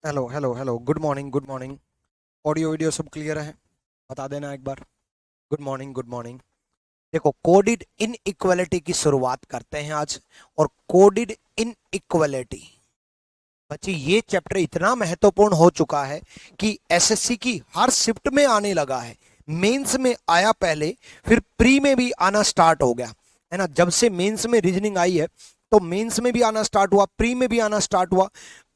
Hello hello hello, good morning good morning. Audio video सब clear है? बता देना एक बार। Good morning good morning. देखो, कोडिड इनइक्वालिटी की शुरुआत करते हैं आज। और कोडिड इनइक्वालिटी बच्चे, ये चैप्टर इतना महत्वपूर्ण हो चुका है कि एसएससी की हर शिफ्ट में आने लगा है। मेंस में आया पहले, फिर प्री में भी आना स्टार्ट हो गया है ना। जब से मेंस में रीजनिंग आई है तो मेंस में भी आना स्टार्ट हुआ, प्री में भी आना स्टार्ट हुआ,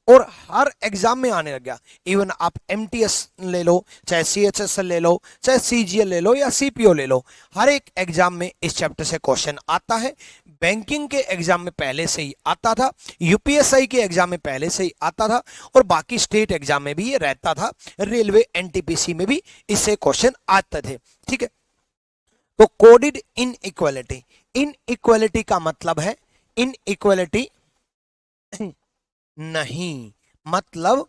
और हर एग्जाम में आने लग गया। इवन आप एमटीएस ले लो, चाहे सीएचएस ले लो, चाहे सीजीएल ले लो या सीपीओ ले लो, हर एक एग्जाम में इस चैप्टर से क्वेश्चन आता है। बैंकिंग के एग्जाम में पहले से ही आता था, यूपीएसआई के एग्जाम में पहले से ही आता था, और बाकी स्टेट एग्जाम में भी ये रहता था। रेलवे एनटीपीसी में भी इससे क्वेश्चन आते थे। ठीक है, तो कोडिड इनइक्वालिटी, इनइक्वालिटी का मतलब है इनइक्वालिटी नहीं, मतलब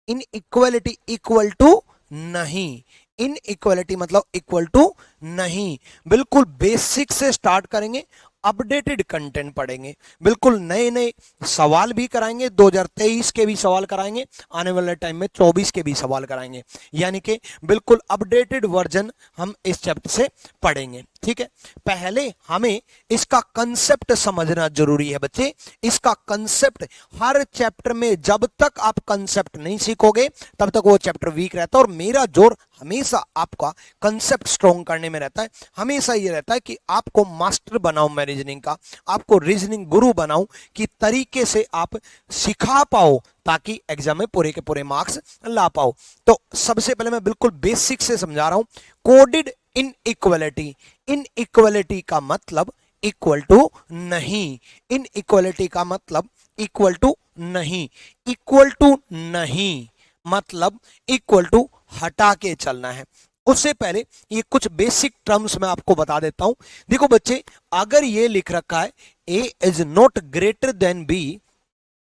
इनइक्वालिटी इक्वल टू नहीं, इनइक्वालिटी मतलब इक्वल टू नहीं। बिल्कुल बेसिक से स्टार्ट करेंगे, अपडेटेड कंटेंट पढ़ेंगे, बिल्कुल नए नए सवाल भी कराएंगे। 2023 के भी सवाल कराएंगे, आने वाले टाइम में 24 के भी सवाल कराएंगे, यानी कि बिल्कुल अपडेटेड वर्जन हम इस चैप्टर से पढ़ेंगे। ठीक है, पहले हमें इसका कंसेप्ट समझना जरूरी है बच्चे। इसका कंसेप्ट हर चैप्टर में, जब तक आप कंसेप्ट नहीं सीखोगे तब तक वो चैप्टर वीक रहता है। और मेरा जोर हमेशा आपका कंसेप्ट स्ट्रॉन्ग करने में रहता है। हमेशा ये रहता है कि आपको मास्टर बनाऊं मैं रीजनिंग का, आपको रीजनिंग गुरु बनाऊं, कि तरीके से आप सिखा पाओ ताकि एग्जाम में पूरे के पूरे मार्क्स ला पाओ। तो सबसे पहले मैं बिल्कुल बेसिक से समझा रहा हूं। कोडिड इनइक्वालिटी, इनइक्वालिटी का मतलब इक्वल टू नहीं, इनइक्वालिटी का मतलब इक्वल टू नहीं। इक्वल टू नहीं मतलब इक्वल टू हटा के चलना है। उससे पहले ये कुछ बेसिक टर्म्स मैं आपको बता देता हूं। देखो बच्चे, अगर ये लिख रखा है A is not greater than B,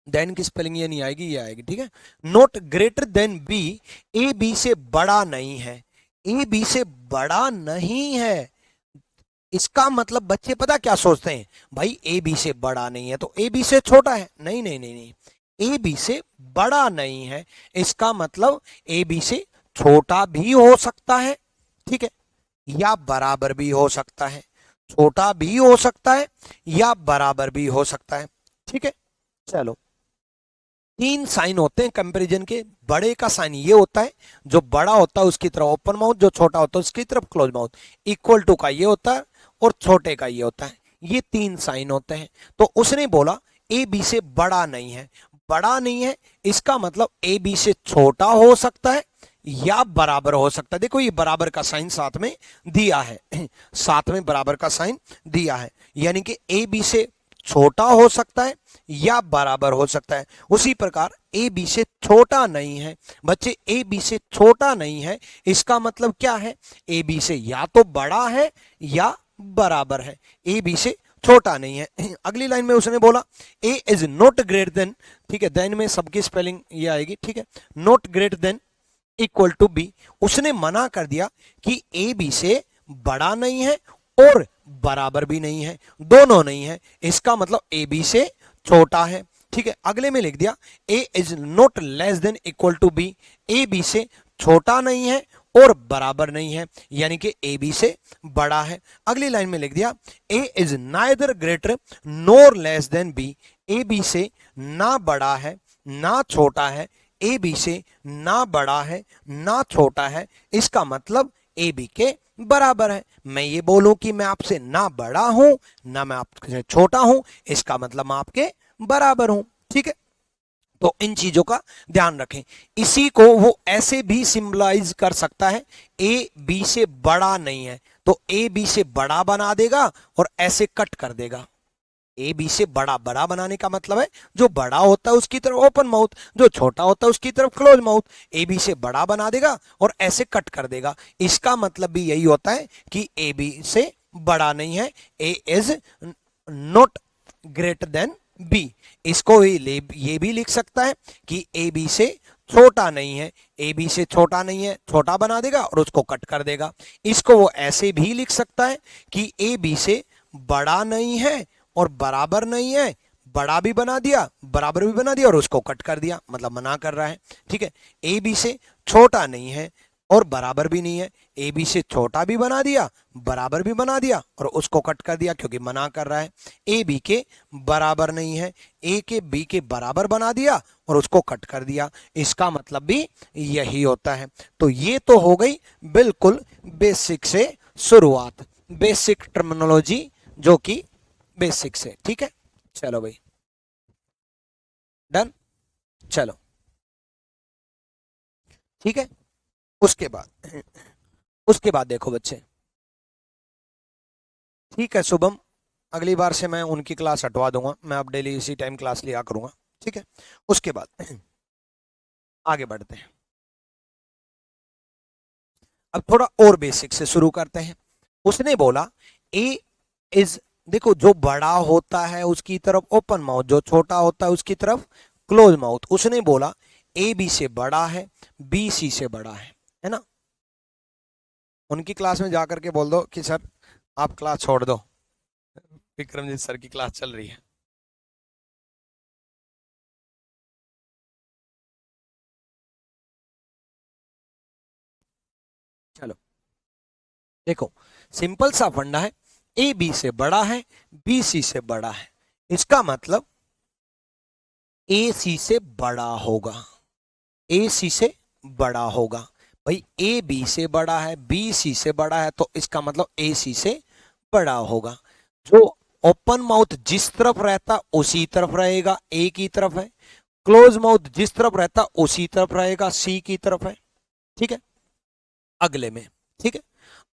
then की स्पेलिंग ये नहीं आएगी, ये आएगी। ठीक है, not greater than B, A B से बड़ा नहीं है, ए बी से बड़ा नहीं है। इसका मतलब बच्चे पता क्या सोचते हैं, भाई ए बी से बड़ा नहीं है तो ए बी से छोटा है। नहीं नहीं नहीं नहीं, ए बी से बड़ा नहीं है, इसका मतलब ए बी से छोटा भी हो सकता है। ठीक है, या बराबर भी हो सकता है, छोटा भी हो सकता है या बराबर भी हो सकता है। ठीक है, चलो, तीन साइन होते हैं कंपैरिजन के। बड़े का साइन ये होता है, जो बड़ा होता है उसकी तरफ ओपन माउथ, जो छोटा होता है उसकी तरफ क्लोज माउथ। इक्वल टू का ये होता है और छोटे का ये होता है। ये तीन साइन होते हैं। तो उसने बोला ए बी से बड़ा नहीं है, बड़ा नहीं है इसका मतलब ए बी से छोटा हो सकता है या बराबर हो सकता है। देखो, ये बराबर का साइन साथ में दिया है, साथ में बराबर का साइन दिया है, यानी कि ए बी से छोटा हो सकता है या बराबर हो सकता है। उसी प्रकार ए बी से छोटा नहीं है। बच्चे, ए बी से छोटा नहीं है इसका मतलब क्या है, ए बी से या तो बड़ा है या बराबर है, ए बी से छोटा नहीं है। अगली लाइन में उसने बोला ए इज नॉट ग्रेटर देन, ठीक है, देन में सबकी स्पेलिंग ये आएगी। ठीक है, not greater than equal to B, उसने मना कर दिया कि ए बी से बड़ा नहीं है और बराबर भी नहीं है, दोनों नहीं है, इसका मतलब ए बी से छोटा है। ठीक है, अगले में लिख दिया A is not less than equal to B, A B से छोटा नहीं है और बराबर नहीं है, यानी कि ए बी से बड़ा है। अगली लाइन में लिख दिया A is neither greater nor less than B, A B से ना बड़ा है ना छोटा है, ए बी से ना बड़ा है ना छोटा है, इसका मतलब ए बी के बराबर है। मैं ये बोलूं कि मैं आपसे ना बड़ा हूं ना मैं आपसे छोटा हूं, इसका मतलब मैं आपके बराबर हूं। ठीक है, तो इन चीजों का ध्यान रखें। इसी को वो ऐसे भी सिंबलाइज कर सकता है, ए बी से बड़ा नहीं है तो ए बी से बड़ा बना देगा और ऐसे कट कर देगा। ए बी से बड़ा, बड़ा बनाने का मतलब है जो बड़ा होता है उसकी तरफ ओपन माउथ, जो छोटा होता है उसकी तरफ क्लोज माउथ। ए बी से बड़ा बना देगा और ऐसे कट कर देगा। इसका मतलब भी यही होता है कि ए बी से बड़ा नहीं है, A is not greater than B. इसको ये भी लिख सकता है कि ए बी से छोटा नहीं है, ए बी से छोटा नहीं है, छोटा बना देगा और उसको कट कर देगा। इसको वो ऐसे भी लिख सकता है कि ए बी से बड़ा नहीं है और बराबर नहीं है, बड़ा भी बना दिया, बराबर भी बना दिया और उसको कट कर दिया, मतलब मना कर रहा है। ठीक है, ए बी से छोटा नहीं है और बराबर भी नहीं है, ए बी से छोटा भी बना दिया, बराबर भी बना दिया और उसको कट कर दिया क्योंकि मना कर रहा है। ए बी के बराबर नहीं है, ए के बी के बराबर बना दिया और उसको कट कर दिया, इसका मतलब भी यही होता है। तो ये तो हो गई बिल्कुल बेसिक से शुरुआत, बेसिक टर्मिनोलॉजी जो कि बेसिक से। ठीक है, चलो भाई डन, चलो ठीक है। उसके बाद देखो बच्चे, ठीक है शुभम, अगली बार से मैं उनकी क्लास हटवा दूंगा, मैं अब डेली इसी टाइम क्लास लिया करूंगा। ठीक है, उसके बाद आगे बढ़ते हैं, अब थोड़ा और बेसिक से शुरू करते हैं। उसने बोला ए इज, देखो जो बड़ा होता है उसकी तरफ ओपन माउथ, जो छोटा होता है उसकी तरफ क्लोज माउथ। उसने बोला ए बी से बड़ा है, बी सी से बड़ा है ना। उनकी क्लास में जाकर के बोल दो कि सर आप क्लास छोड़ दो, विक्रमजीत सर की क्लास चल रही है। चलो देखो, सिंपल सा फंडा है, ए बी से बड़ा है, बी सी से बड़ा है, इसका मतलब ए सी से बड़ा होगा, ए सी से बड़ा होगा। भाई ए बी से बड़ा है, बी सी से बड़ा है, तो इसका मतलब ए सी से बड़ा होगा। जो ओपन माउथ जिस तरफ रहता उसी तरफ रहेगा, ए की तरफ है। क्लोज माउथ जिस तरफ रहता उसी तरफ रहेगा, सी की तरफ है। ठीक है, अगले में, ठीक है,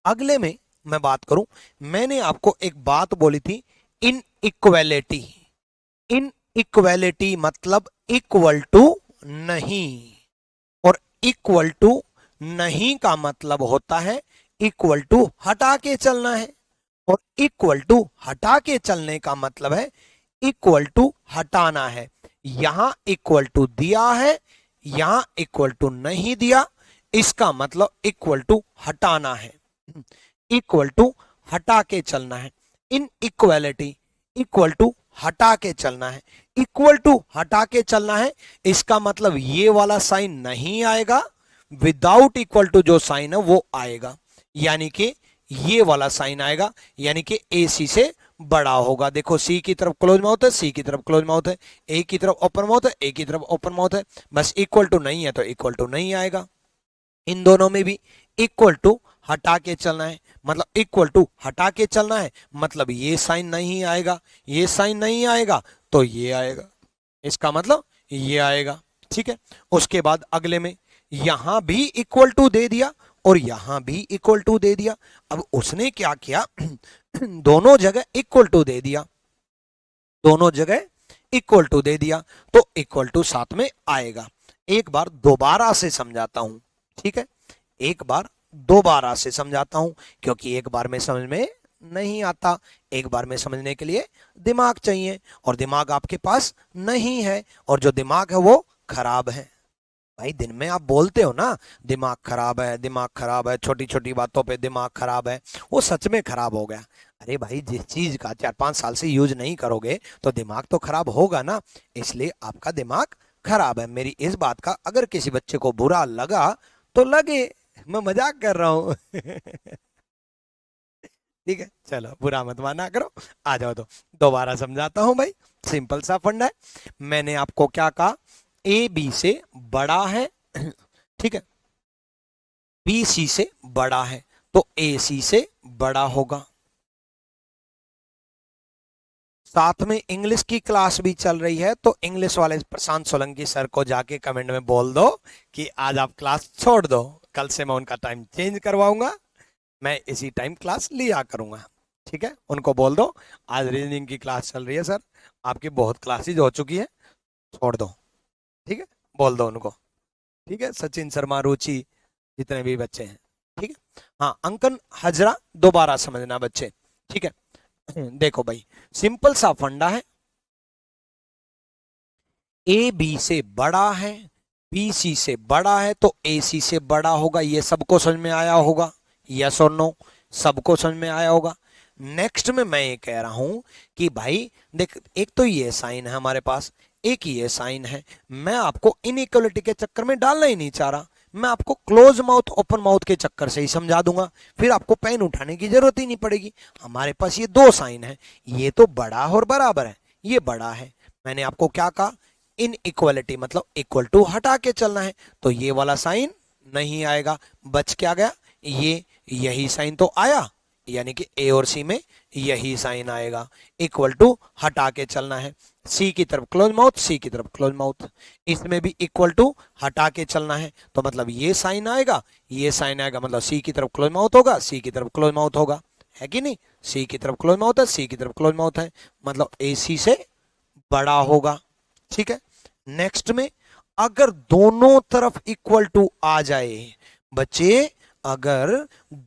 अगले में मैं बात करूं, मैंने आपको एक बात बोली थी, इन इक्वेलिटी। इन इक्वेलिटी मतलब इक्वल टू नहीं, और इक्वल टू नहीं का मतलब होता है इक्वल टू हटा के चलना है, और इक्वल टू हटा के चलने का मतलब है इक्वल टू हटाना है। यहां इक्वल टू दिया है, यहां इक्वल टू नहीं दिया, इसका मतलब इक्वल टू हटाना है, इक्वल टू हटा के चलना है। इन इक्वलिटी, इक्वल टू हटा के चलना है, इक्वल टू हटा के चलना है, इसका मतलब ये वाला साइन नहीं आएगा, विदाउट इक्वल टू जो साइन है वो आएगा, यानी कि ये वाला साइन आएगा, यानी कि ए सी से बड़ा होगा। देखो सी की तरफ क्लोज माउथ है, सी की तरफ क्लोज माउथ है, ए की तरफ ओपन माउथ है, ए की तरफ ओपन माउथ है, बस इक्वल टू नहीं है तो इक्वल टू नहीं आएगा। इन दोनों में भी इक्वल टू हटा के चलना है, मतलब इक्वल टू हटा के चलना है, मतलब ये साइन नहीं आएगा, ये साइन नहीं आएगा तो ये आएगा, इसका मतलब ये आएगा। ठीक है, उसके बाद अगले में यहां भी इक्वल टू दे दिया और यहां भी इक्वल टू दे दिया। अब उसने क्या किया दोनों जगह इक्वल टू दे दिया, दोनों जगह इक्वल टू दे दिया, तो इक्वल टू साथ में आएगा। एक बार दोबारा से समझाता हूं, ठीक है, एक बार दोबारा से समझाता हूं, क्योंकि एक बार में समझ में नहीं आता, एक बार में समझने के लिए दिमाग चाहिए, और दिमाग आपके पास नहीं है, और जो दिमाग है वो खराब है। भाई दिन में आप बोलते हो ना दिमाग खराब है, दिमाग खराब है, छोटी छोटी बातों पे दिमाग खराब है, वो सच में खराब हो गया। अरे भाई जिस चीज का 4-5 साल से यूज नहीं करोगे तो दिमाग तो खराब होगा ना, इसलिए आपका दिमाग खराब है। मेरी इस बात का अगर किसी बच्चे को बुरा लगा तो लगे, मैं मजाक कर रहा हूं ठीक है, चलो बुरा मत माना करो। आ जाओ तो दोबारा समझाता हूं भाई, सिंपल सा फंडा है। मैंने आपको क्या कहा, ए बी से बड़ा है ठीक है, बी सी से बड़ा है, तो ए सी से बड़ा होगा। साथ में इंग्लिश की क्लास भी चल रही है, तो इंग्लिश वाले प्रशांत सोलंकी सर को जाके कमेंट में बोल दो कि आज आप क्लास छोड़ दो, कल से मैं उनका टाइम चेंज करवाऊंगा, मैं इसी टाइम क्लास लिया करूंगा। ठीक है, उनको बोल दो आज रीजनिंग की क्लास चल रही है सर, आपकी बहुत क्लासेज हो चुकी है, छोड़ दो। ठीक है, बोल दो उनको। ठीक है, सचिन शर्मा, रुचि, जितने भी बच्चे हैं। ठीक है, हाँ अंकन हजरा दोबारा समझना बच्चे। ठीक है, देखो भाई सिंपल सा फंडा है, ए बी से बड़ा है, बी सी से बड़ा है, तो ए सी से बड़ा होगा, ये सबको समझ में आया होगा, यस और नो, सबको समझ में आया होगा। नेक्स्ट में मैं ये कह रहा हूं कि भाई देख, एक तो ये साइन है हमारे पास, एक ये साइन है, मैं आपको इनइक्वालिटी के चक्कर में डालना ही नहीं चाह रहा, मैं आपको क्लोज माउथ ओपन माउथ के चक्कर से ही समझा दूंगा, फिर आपको पेन उठाने की जरूरत ही नहीं पड़ेगी। हमारे पास ये दो साइन है, ये तो बड़ा और बराबर है, ये बड़ा है, मैंने आपको क्या कहा, इन इक्वलिटी मतलब इक्वल टू हटा के चलना है, तो ये वाला साइन नहीं आएगा, बच क्या गया, ये यही साइन तो आया, यानी कि ए और सी में यही साइन आएगा, इक्वल टू हटा के चलना है, सी की तरफ क्लोज माउथ, सी की तरफ क्लोज माउथ, इसमें भी इक्वल टू हटा के चलना है, तो मतलब ये साइन आएगा, ये साइन आएगा, मतलब सी की तरफ क्लोज माउथ होगा, सी की तरफ क्लोज माउथ होगा, है कि नहीं, सी की तरफ क्लोज माउथ है, सी की तरफ क्लोज माउथ है, मतलब ए सी से बड़ा होगा। ठीक है, नेक्स्ट में अगर दोनों तरफ इक्वल टू आ जाए बच्चे, अगर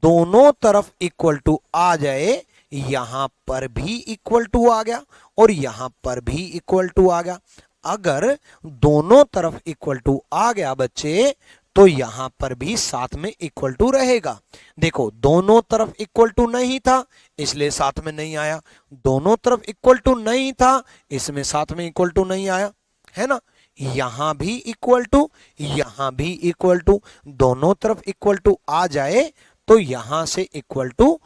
दोनों तरफ इक्वल टू आ जाए, यहां पर भी इक्वल टू आ गया और यहां पर भी इक्वल टू आ गया, अगर दोनों तरफ इक्वल टू आ गया बच्चे, तो यहां पर भी साथ में इक्वल टू रहेगा। देखो दोनों तरफ इक्वल टू नहीं था इसलिए साथ में नहीं आया, दोनों तरफ इक्वल टू नहीं था इसमें साथ में इक्वल टू नहीं आया, है ना, यहां भी इक्वल टू, यहां भी इक्वल टू, दोनों तरफ इक्वल टू आ जाए तो यहां से इक्वल टू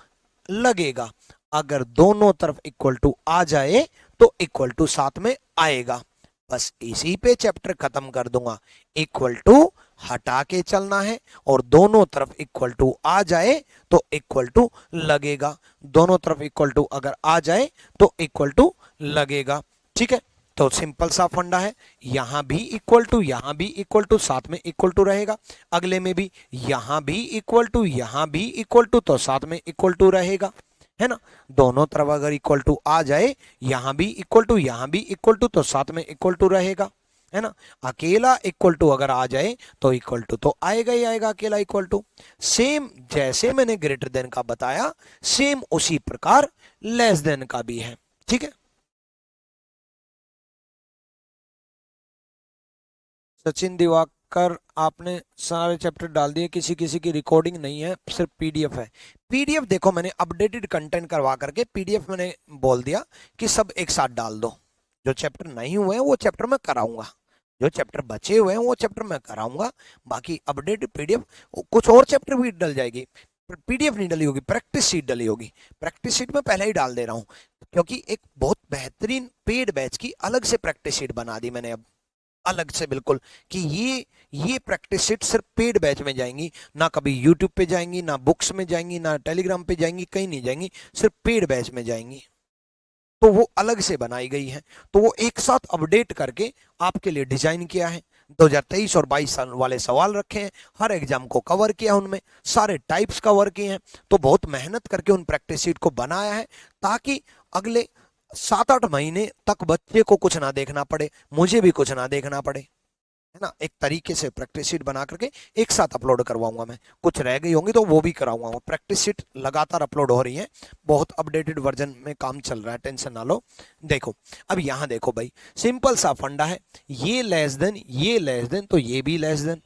लगेगा, अगर दोनों तरफ इक्वल टू आ जाए तो इक्वल टू साथ में आएगा। बस इसी पे चैप्टर खत्म कर दूंगा, इक्वल टू हटा के चलना है और दोनों तरफ इक्वल टू आ जाए तो इक्वल टू लगेगा, दोनों तरफ इक्वल टू अगर आ जाए तो इक्वल टू लगेगा। ठीक है, तो सिंपल सा फंडा है, यहां भी इक्वल टू, यहां भी इक्वल टू, साथ में इक्वल टू रहेगा, अगले में भी यहां भी इक्वल टू, यहां भी इक्वल टू, तो साथ में इक्वल टू रहेगा, है ना, दोनों तरफ अगर इक्वल टू आ जाए, यहां भी इक्वल टू, यहां भी इक्वल टू, तो साथ में इक्वल टू रहेगा, है ना, अकेला इक्वल टू अगर आ जाए तो इक्वल टू तो आएगा ही आएगा, अकेला इक्वल टू, सेम जैसे मैंने ग्रेटर देन का बताया सेम उसी प्रकार लेस देन का भी है। ठीक है, सचिन दिवाकर आपने सारे चैप्टर डाल दिए, किसी किसी की रिकॉर्डिंग नहीं है, सिर्फ पीडीएफ है। पीडीएफ देखो मैंने अपडेटेड कंटेंट करवा करके पीडीएफ मैंने बोल दिया कि सब एक साथ डाल दो, जो चैप्टर नहीं हुए हैं वो चैप्टर मैं कराऊंगा, जो चैप्टर बचे हुए हैं वो चैप्टर मैं कराऊंगा, बाकी अपडेटेड पीडीएफ, कुछ और चैप्टर भी डल जाएगी, पीडीएफ नहीं डली होगी, प्रैक्टिस शीट डली होगी, प्रैक्टिस शीट में पहले ही डाल दे रहा हूँ, क्योंकि एक बहुत बेहतरीन पेड बैच की अलग से प्रैक्टिस शीट बना दी मैंने अब, अलग से बिल्कुल, कि ये प्रैक्टिस शीट सिर्फ पेड बैच में जाएंगी, ना कभी यूट्यूब पे जाएंगी, ना बुक्स में जाएंगी, ना टेलीग्राम पे जाएंगी, कहीं नहीं जाएंगी, सिर्फ पेड बैच में जाएंगी, तो वो अलग से बनाई गई है, तो वो एक साथ अपडेट करके आपके लिए डिजाइन किया है, 2023 और 22 साल वाले सवाल रखे हैं, हर एग्जाम को कवर किया, उनमें सारे टाइप्स कवर किए हैं, तो बहुत मेहनत करके उन प्रैक्टिस शीट को बनाया है, ताकि अगले 7-8 महीने तक बच्चे को कुछ ना देखना पड़े, मुझे भी कुछ ना देखना पड़े, है ना, एक तरीके से प्रैक्टिस शीट बना करके एक साथ अपलोड करवाऊंगा मैं, कुछ रह गई होंगी तो वो भी कराऊंगा, प्रैक्टिस शीट लगातार अपलोड हो रही है, बहुत अपडेटेड वर्जन में काम चल रहा है, टेंशन ना लो। देखो अब यहां देखो भाई, सिंपल सा फंडा है, ये लेस देन, ये लेस देन, तो ये भी लेस देन,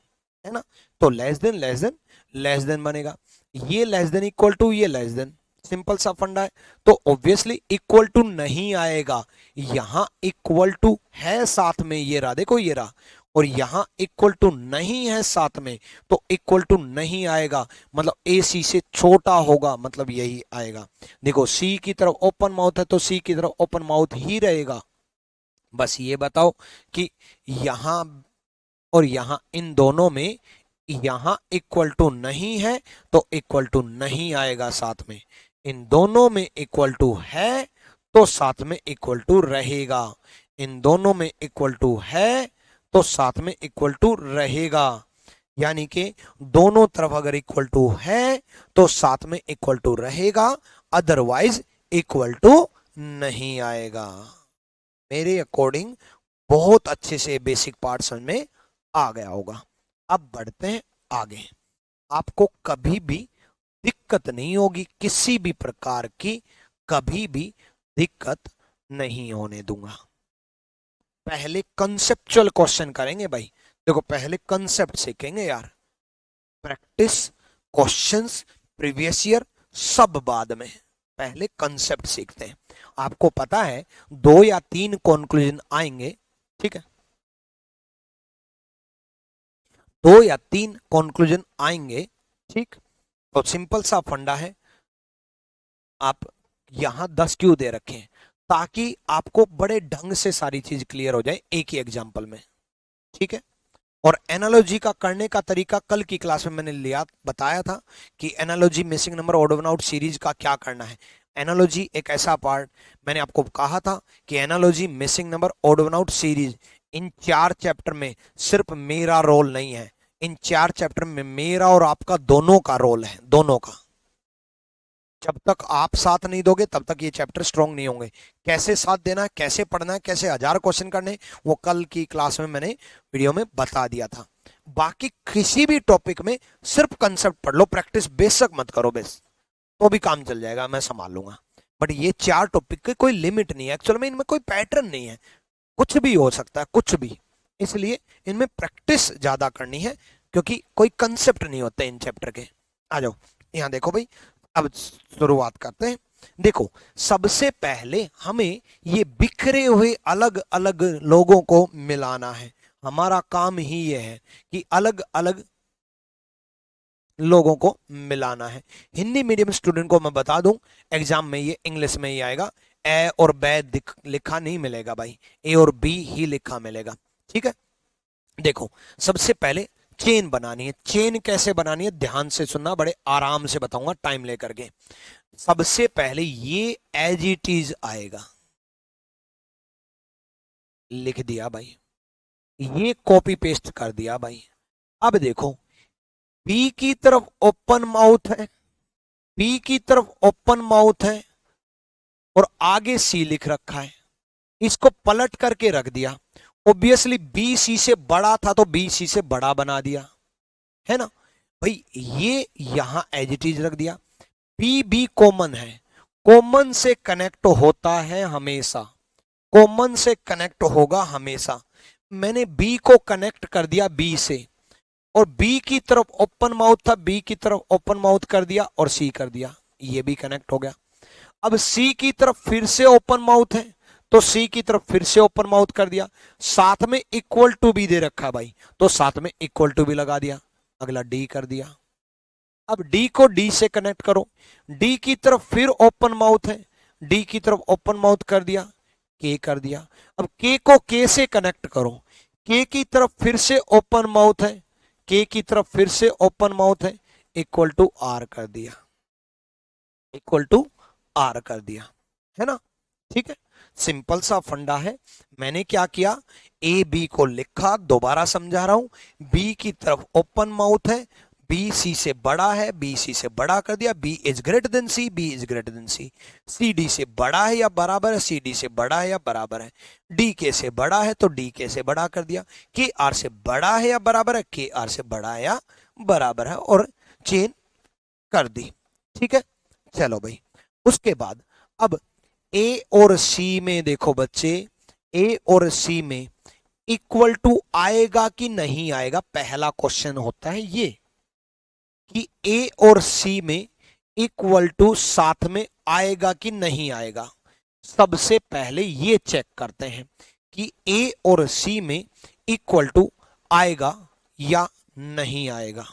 है ना, तो less than less than less than बनेगा, ये लेस देन इक्वल टू ये लेस देन, सिंपल सा फंडा है, तो ऑब्वियसली इक्वल टू नहीं आएगा, यहां इक्वल टू है साथ में, ये रहा देखो ये रहा, और यहां इक्वल टू नहीं है साथ में, तो इक्वल टू नहीं आएगा, मतलब ए सी से छोटा होगा, मतलब यही आएगा, देखो सी की तरफ ओपन माउथ है तो सी की तरफ ओपन माउथ ही रहेगा, बस ये बताओ कि यहां और यहां इन दोनों में यहां इक्वल टू नहीं है तो इक्वल टू नहीं आएगा साथ में, इन दोनों में इक्वल टू है तो साथ में इक्वल टू रहेगा, इन दोनों में इक्वल टू है तो साथ में इक्वल टू रहेगा, यानी कि दोनों तरफ अगर इक्वल टू है तो साथ में इक्वल टू रहेगा, अदरवाइज इक्वल टू नहीं आएगा। मेरे अकॉर्डिंग बहुत अच्छे से बेसिक पार्ट समझ में आ गया होगा। अब बढ़ते हैं आगे, आपको कभी भी दिक्कत नहीं होगी, किसी भी प्रकार की कभी भी दिक्कत नहीं होने दूंगा। पहले कंसेप्चुअल क्वेश्चन करेंगे भाई, देखो पहले कंसेप्ट सीखेंगे यार, प्रैक्टिस क्वेश्चंस प्रीवियस ईयर सब बाद में, पहले कंसेप्ट सीखते हैं। आपको पता है 2 या 3 कंक्लूजन आएंगे, ठीक है, 2 या 3 कंक्लूजन आएंगे, ठीक। तो सिंपल सा फंडा है, आप यहां 10 क्यों दे रखे हैं, ताकि आपको बड़े ढंग से सारी चीज क्लियर हो जाए एक ही एग्जाम्पल में, ठीक है। और एनालॉजी का करने का तरीका कल की क्लास में मैंने लिया, बताया था कि analogy, missing number, odd one out series का क्या करना है। एनालॉजी एक ऐसा पार्ट, मैंने आपको कहा था कि analogy, missing number, odd one out series, इन 4 चैप्टर में सिर्फ मेरा रोल नहीं है, इन 4 चैप्टर में मेरा और आपका दोनों का रोल है, दोनों का। जब तक आप साथ नहीं दोगे तब तक ये चैप्टर स्ट्रॉन्ग नहीं होंगे। कैसे साथ देना है, कैसे पढ़ना है, कैसे 1000 क्वेश्चन करने, वो कल की क्लास में मैंने वीडियो में बता दिया था। बाकी किसी भी टॉपिक में सिर्फ कंसेप्ट पढ़ लो, प्रैक्टिस बेशक मत करो, बेस तो भी काम चल जाएगा, मैं संभाल लूंगा। बट ये 4 टॉपिक की कोई लिमिट नहीं है, एक्चुअल में इनमें कोई पैटर्न नहीं है, कुछ भी हो सकता है, कुछ भी। इसलिए इनमें प्रैक्टिस ज्यादा करनी है, क्योंकि कोई कंसेप्ट नहीं होते इन चैप्टर के। आ जाओ यहां देखो भाई, अब शुरुआत करते हैं। देखो, सबसे पहले हमें ये बिखरे हुए अलग अलग लोगों को मिलाना है। हमारा काम ही ये है कि अलग अलग लोगों को मिलाना है। हिंदी मीडियम स्टूडेंट को मैं बता दूं, एग्जाम में ये इंग्लिश में ही आएगा, ए और बै लिखा नहीं मिलेगा भाई, ए और बी ही लिखा मिलेगा, ठीक है। देखो, सबसे पहले चेन बनानी है। चेन कैसे बनानी है, ध्यान से सुनना, बड़े आराम से बताऊंगा टाइम लेकर के। सबसे पहले ये एज इट इज आएगा, लिख दिया भाई, ये कॉपी पेस्ट कर दिया भाई। अब देखो, बी की तरफ ओपन माउथ है, बी की तरफ ओपन माउथ है, और आगे सी लिख रखा है, इसको पलट करके रख दिया। ऑब्वियसली बी सी से बड़ा था तो बी सी से बड़ा बना दिया, है ना भाई। ये यहां एज इट इज रख दिया। पी बी कॉमन है, कॉमन से कनेक्ट होता है हमेशा, कॉमन से कनेक्ट होगा हमेशा। मैंने बी को कनेक्ट कर दिया बी से, और बी की तरफ ओपन माउथ था, बी की तरफ ओपन माउथ कर दिया और सी कर दिया, ये भी कनेक्ट हो गया। अब सी की तरफ फिर से ओपन माउथ है, तो सी की तरफ फिर से ओपन माउथ कर दिया, साथ में इक्वल टू भी दे रखा भाई, तो साथ में इक्वल टू भी लगा दिया। अगला डी कर दिया। अब डी को डी से कनेक्ट करो, डी की तरफ फिर ओपन माउथ है, डी की तरफ ओपन माउथ कर दिया, के कर दिया। अब के को के से कनेक्ट करो, के की तरफ फिर से ओपन माउथ है, के की तरफ फिर से ओपन माउथ है, इक्वल टू आर कर दिया, इक्वल टू आर कर दिया, है ना, ठीक है। सिंपल सा फंडा है। मैंने क्या किया, ए बी को लिखा, दोबारा समझा रहा हूं, बी की तरफ ओपन माउथ है, बी सी से बड़ा है, बी सी से बड़ा कर दिया, B is greater than C, B is greater than C, C D से बड़ा है या बराबर है, सी डी से बड़ा है या बराबर है, डी के से बड़ा है तो डी के से बड़ा कर दिया, के आर से बड़ा है या बराबर है, के आर से बड़ा है या बराबर है, और चेन कर दी, ठीक है। चलो भाई, उसके बाद अब ए और सी में देखो बच्चे, ए और सी में इक्वल टू आएगा कि नहीं आएगा, पहला क्वेश्चन होता है ये कि ए और सी में इक्वल टू साथ में आएगा कि नहीं आएगा। सबसे पहले ये चेक करते हैं कि ए और सी में इक्वल टू आएगा या नहीं आएगा।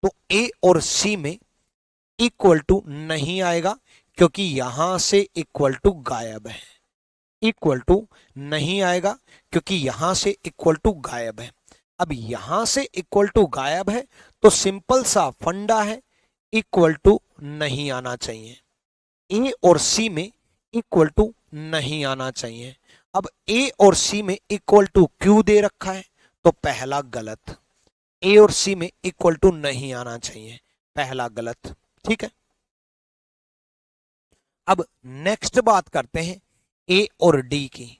तो ए और सी में इक्वल टू नहीं आएगा, क्योंकि यहां से इक्वल टू गायब है, इक्वल टू नहीं आएगा क्योंकि यहां से इक्वल टू गायब है। अब यहां से इक्वल टू गायब है तो सिंपल सा फंडा है, इक्वल टू नहीं आना चाहिए। ए और सी में इक्वल टू नहीं आना चाहिए। अब ए और सी में इक्वल टू क्यों दे रखा है, तो पहला गलत, ए और सी में इक्वल टू नहीं आना चाहिए, पहला गलत, ठीक है। अब नेक्स्ट बात करते हैं ए और डी की।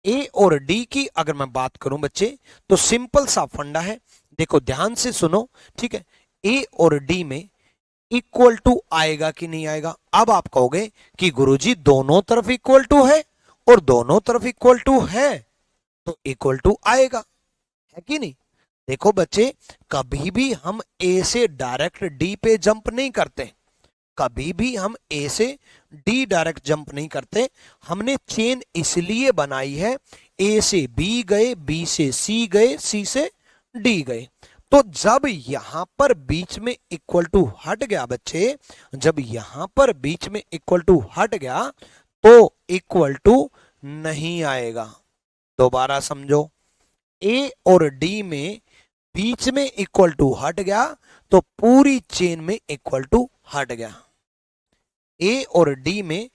ए और डी की अगर मैं बात करूं बच्चे, तो सिंपल सा फंडा है, देखो ध्यान से सुनो, ठीक है। ए और डी में इक्वल टू आएगा कि नहीं आएगा। अब आप कहोगे कि गुरुजी दोनों तरफ इक्वल टू है, और दोनों तरफ इक्वल टू है तो इक्वल टू आएगा, है कि नहीं। देखो बच्चे, कभी भी हम ए से डायरेक्ट डी पे जंप नहीं करते, कभी भी हम ए से डी डायरेक्ट जंप नहीं करते, हमने चेन इसलिए बनाई है ए से बी गए, बी से सी गए, सी से डी गए। तो जब यहां पर बीच में इक्वल टू हट गया बच्चे, जब यहां पर बीच में इक्वल टू हट गया तो इक्वल टू नहीं आएगा। दोबारा समझो, ए और डी में बीच में इक्वल टू हट गया तो पूरी चेन में इक्वल टू हट गया। ए और डी में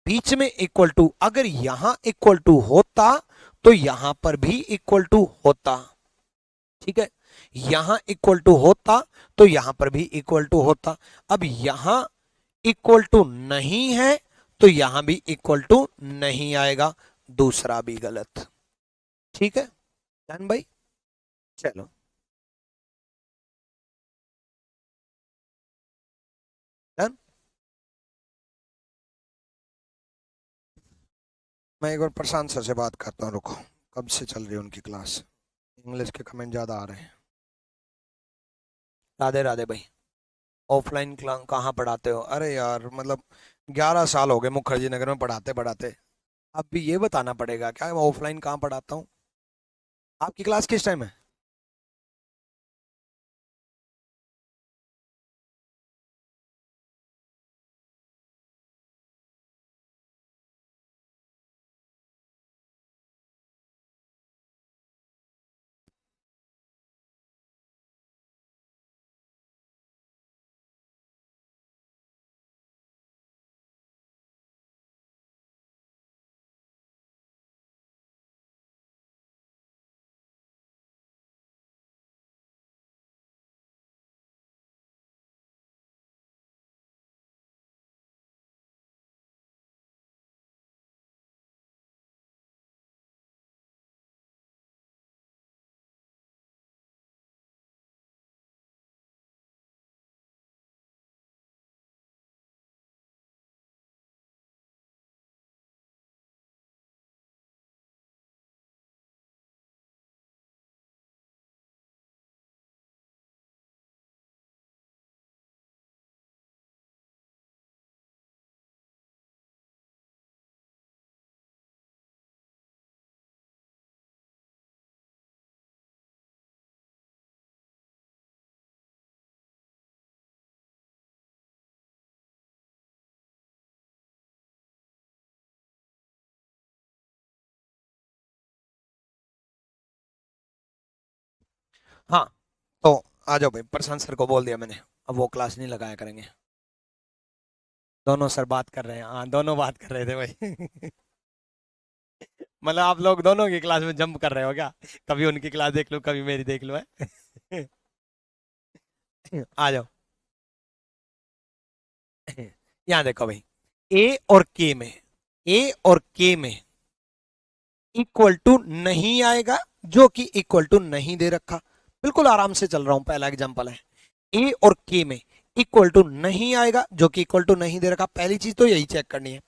बीच में इक्वल टू, अगर यहां इक्वल टू होता तो यहां पर भी इक्वल टू होता, ठीक है, यहां इक्वल टू होता तो यहां पर भी इक्वल टू होता। अब यहां इक्वल टू नहीं है तो यहां भी इक्वल टू नहीं आएगा, दूसरा भी गलत। ठीक है डन भाई, चलो डन। मैं एक बार प्रशांत सर से बात करता हूँ, रुको, कब से चल रही है उनकी क्लास, इंग्लिश के कमेंट ज्यादा आ रहे हैं। राधे राधे भाई, ऑफलाइन कहाँ पढ़ाते हो? अरे यार मतलब 11 साल हो गए मुखर्जी नगर में पढ़ाते पढ़ाते, अब भी ये बताना पड़ेगा क्या मैं ऑफलाइन कहाँ पढ़ाता हूँ? आपकी क्लास किस टाइम है? हाँ, तो आ जाओ भाई, प्रशांत सर को बोल दिया मैंने, अब वो क्लास नहीं लगाया करेंगे। दोनों सर बात कर रहे हैं, हाँ दोनों बात कर रहे थे भाई। मतलब आप लोग दोनों की क्लास में जंप कर रहे हो क्या? कभी उनकी क्लास देख लो, कभी मेरी देख लो है। आ जाओ। यहाँ देखो भाई, ए और के में, ए और के में इक्वल टू नहीं आएगा, जो कि इक्वल टू नहीं दे रखा। बिल्कुल आराम से चल रहा हूं, पहला एग्जांपल है, ए और के में इक्वल टू नहीं आएगा, जो कि इक्वल टू नहीं दे रखा। पहली चीज तो यही चेक करनी है।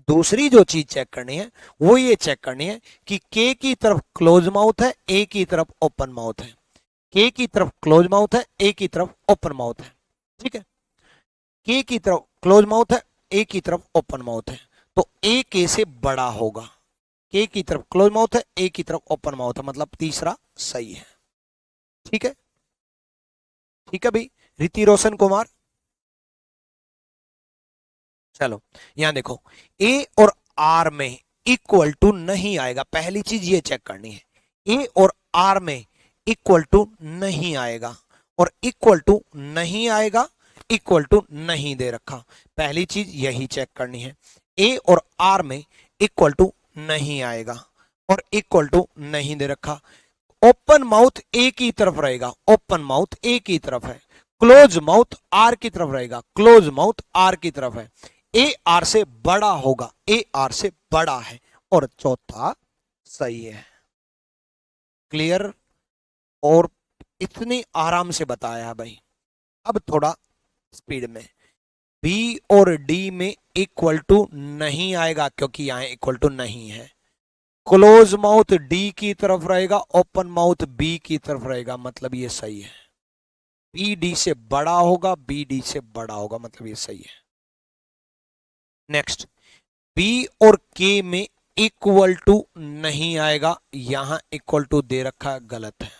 दूसरी जो चीज चेक करनी है वो ये चेक करनी है कि के की तरफ क्लोज माउथ है, ए की तरफ ओपन माउथ है। के की तरफ क्लोज माउथ है, ए की तरफ ओपन माउथ है, ठीक है, के की तरफ क्लोज माउथ है, ए की तरफ ओपन माउथ है, तो ए के से बड़ा होगा। के की तरफ क्लोज माउथ है, ए की तरफ ओपन माउथ है, मतलब तीसरा सही है। ठीक है, ठीक है भाई, रीति रोशन कुमार। चलो यहां देखो, ए और आर में इक्वल टू नहीं आएगा, पहली चीज ये चेक करनी है। ए और आर में इक्वल टू नहीं आएगा, और इक्वल टू नहीं आएगा, इक्वल टू नहीं दे रखा, पहली चीज यही चेक करनी है। ए और आर में इक्वल टू नहीं आएगा और इक्वल टू नहीं दे रखा। ओपन माउथ ए की तरफ रहेगा, ओपन माउथ ए की तरफ है, क्लोज माउथ आर की तरफ रहेगा, क्लोज माउथ आर की तरफ है, ए आर से बड़ा होगा, ए आर से बड़ा है, और चौथा सही है। क्लियर? और इतनी आराम से बताया है भाई। अब थोड़ा स्पीड में, बी और डी में इक्वल टू नहीं आएगा क्योंकि यहां इक्वल टू नहीं है। क्लोज माउथ डी की तरफ रहेगा, ओपन माउथ बी की तरफ रहेगा, मतलब ये सही है। बी डी से बड़ा होगा, बी डी से बड़ा होगा, मतलब ये सही है। नेक्स्ट, बी और के में इक्वल टू नहीं आएगा, यहां इक्वल टू दे रखा है, गलत है।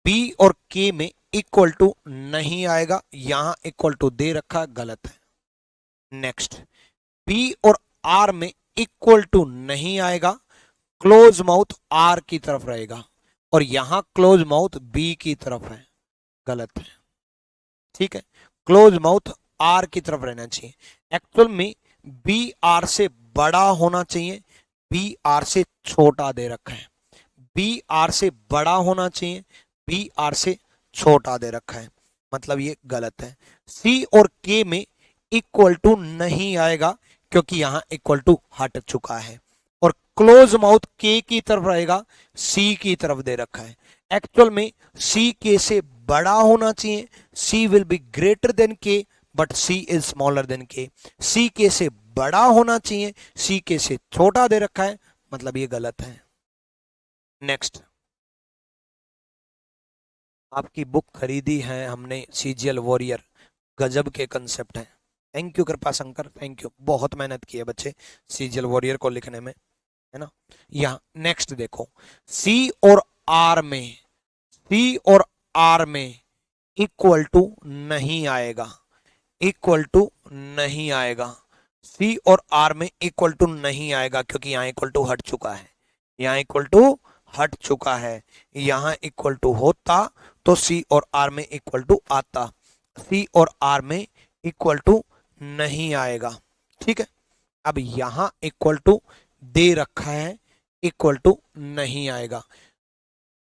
बी और के में इक्वल टू नहीं आएगा, यहां इक्वल टू दे रखा है, गलत है। नेक्स्ट, बी और आर में इक्वल टू नहीं आएगा, क्लोज माउथ आर की तरफ रहेगा और यहां क्लोज माउथ बी की तरफ है, गलत है। ठीक है, क्लोज माउथ आर की तरफ रहना चाहिए। एक्चुअल में बी आर से बड़ा होना चाहिए, बी आर से छोटा दे रखा है। बी आर से बड़ा होना चाहिए, बी आर से छोटा दे रखा है, मतलब ये गलत है। सी और के में इक्वल टू नहीं आएगा क्योंकि यहां इक्वल टू हट चुका है और क्लोज माउथ के की तरफ रहेगा, सी की तरफ दे रखा है। एक्चुअल में सी के से बड़ा होना चाहिए, C will be greater than K but C is smaller than K. C के से बड़ा होना चाहिए, सी के से छोटा दे रखा है, मतलब ये गलत है। नेक्स्ट, आपकी बुक खरीदी है हमने, सीजीएल वॉरियर, गजब के कंसेप्ट हैं। थैंक यू कृपा शंकर, थैंक यू, बहुत मेहनत की है बच्चे सीजीएल वॉरियर को लिखने में, है ना। यहाँ नेक्स्ट देखो, सी और आर में, सी और आर में इक्वल टू नहीं आएगा, इक्वल टू नहीं आएगा। सी और आर में इक्वल टू नहीं आएगा क्योंकि यहाँ इक्वल टू हट चुका है, यहाँ इक्वल टू हट चुका है। यहाँ इक्वल टू होता तो सी और आर में इक्वल टू आता, सी और आर में इक्वल टू नहीं आएगा। ठीक है, अब यहां इक्वल टू दे रखा है, इक्वल टू नहीं आएगा,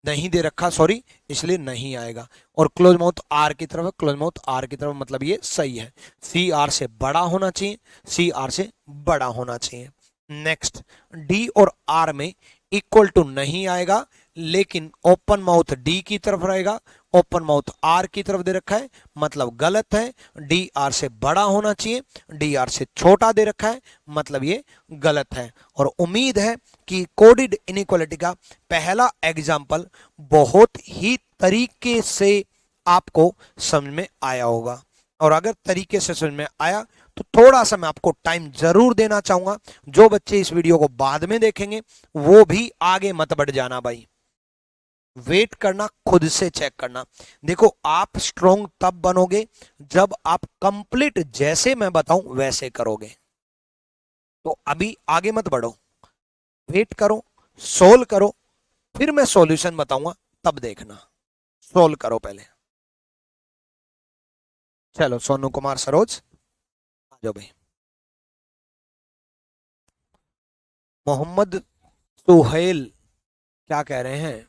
नहीं दे रखा सॉरी, इसलिए नहीं आएगा। और क्लोज माउथ आर की तरफ है, क्लोज माउथ आर की तरफ, मतलब ये सही है। सी आर से बड़ा होना चाहिए, सी आर से बड़ा होना चाहिए। नेक्स्ट, डी और आर में इक्वल टू नहीं आएगा लेकिन ओपन माउथ डी की तरफ रहेगा, ओपन माउथ आर की तरफ दे रखा है, मतलब गलत है। डी आर से बड़ा होना चाहिए, डी आर से छोटा दे रखा है, मतलब ये गलत है। और उम्मीद है कि कोडिड इनइक्वालिटी का पहला एग्जाम्पल बहुत ही तरीके से आपको समझ में आया होगा। और अगर तरीके से समझ में आया तो थोड़ा सा मैं आपको टाइम जरूर देना चाहूंगा। जो बच्चे इस वीडियो को बाद में देखेंगे वो भी आगे मत बढ़ जाना भाई, वेट करना, खुद से चेक करना। देखो, आप स्ट्रोंग तब बनोगे जब आप कंप्लीट जैसे मैं बताऊं वैसे करोगे। तो अभी आगे मत बढ़ो, वेट करो, सोल्व करो, फिर मैं सॉल्यूशन बताऊंगा, तब देखना। सोल्व करो पहले। चलो सोनू कुमार सरोज आ जाओ भाई। मोहम्मद सुहेल क्या कह रहे हैं?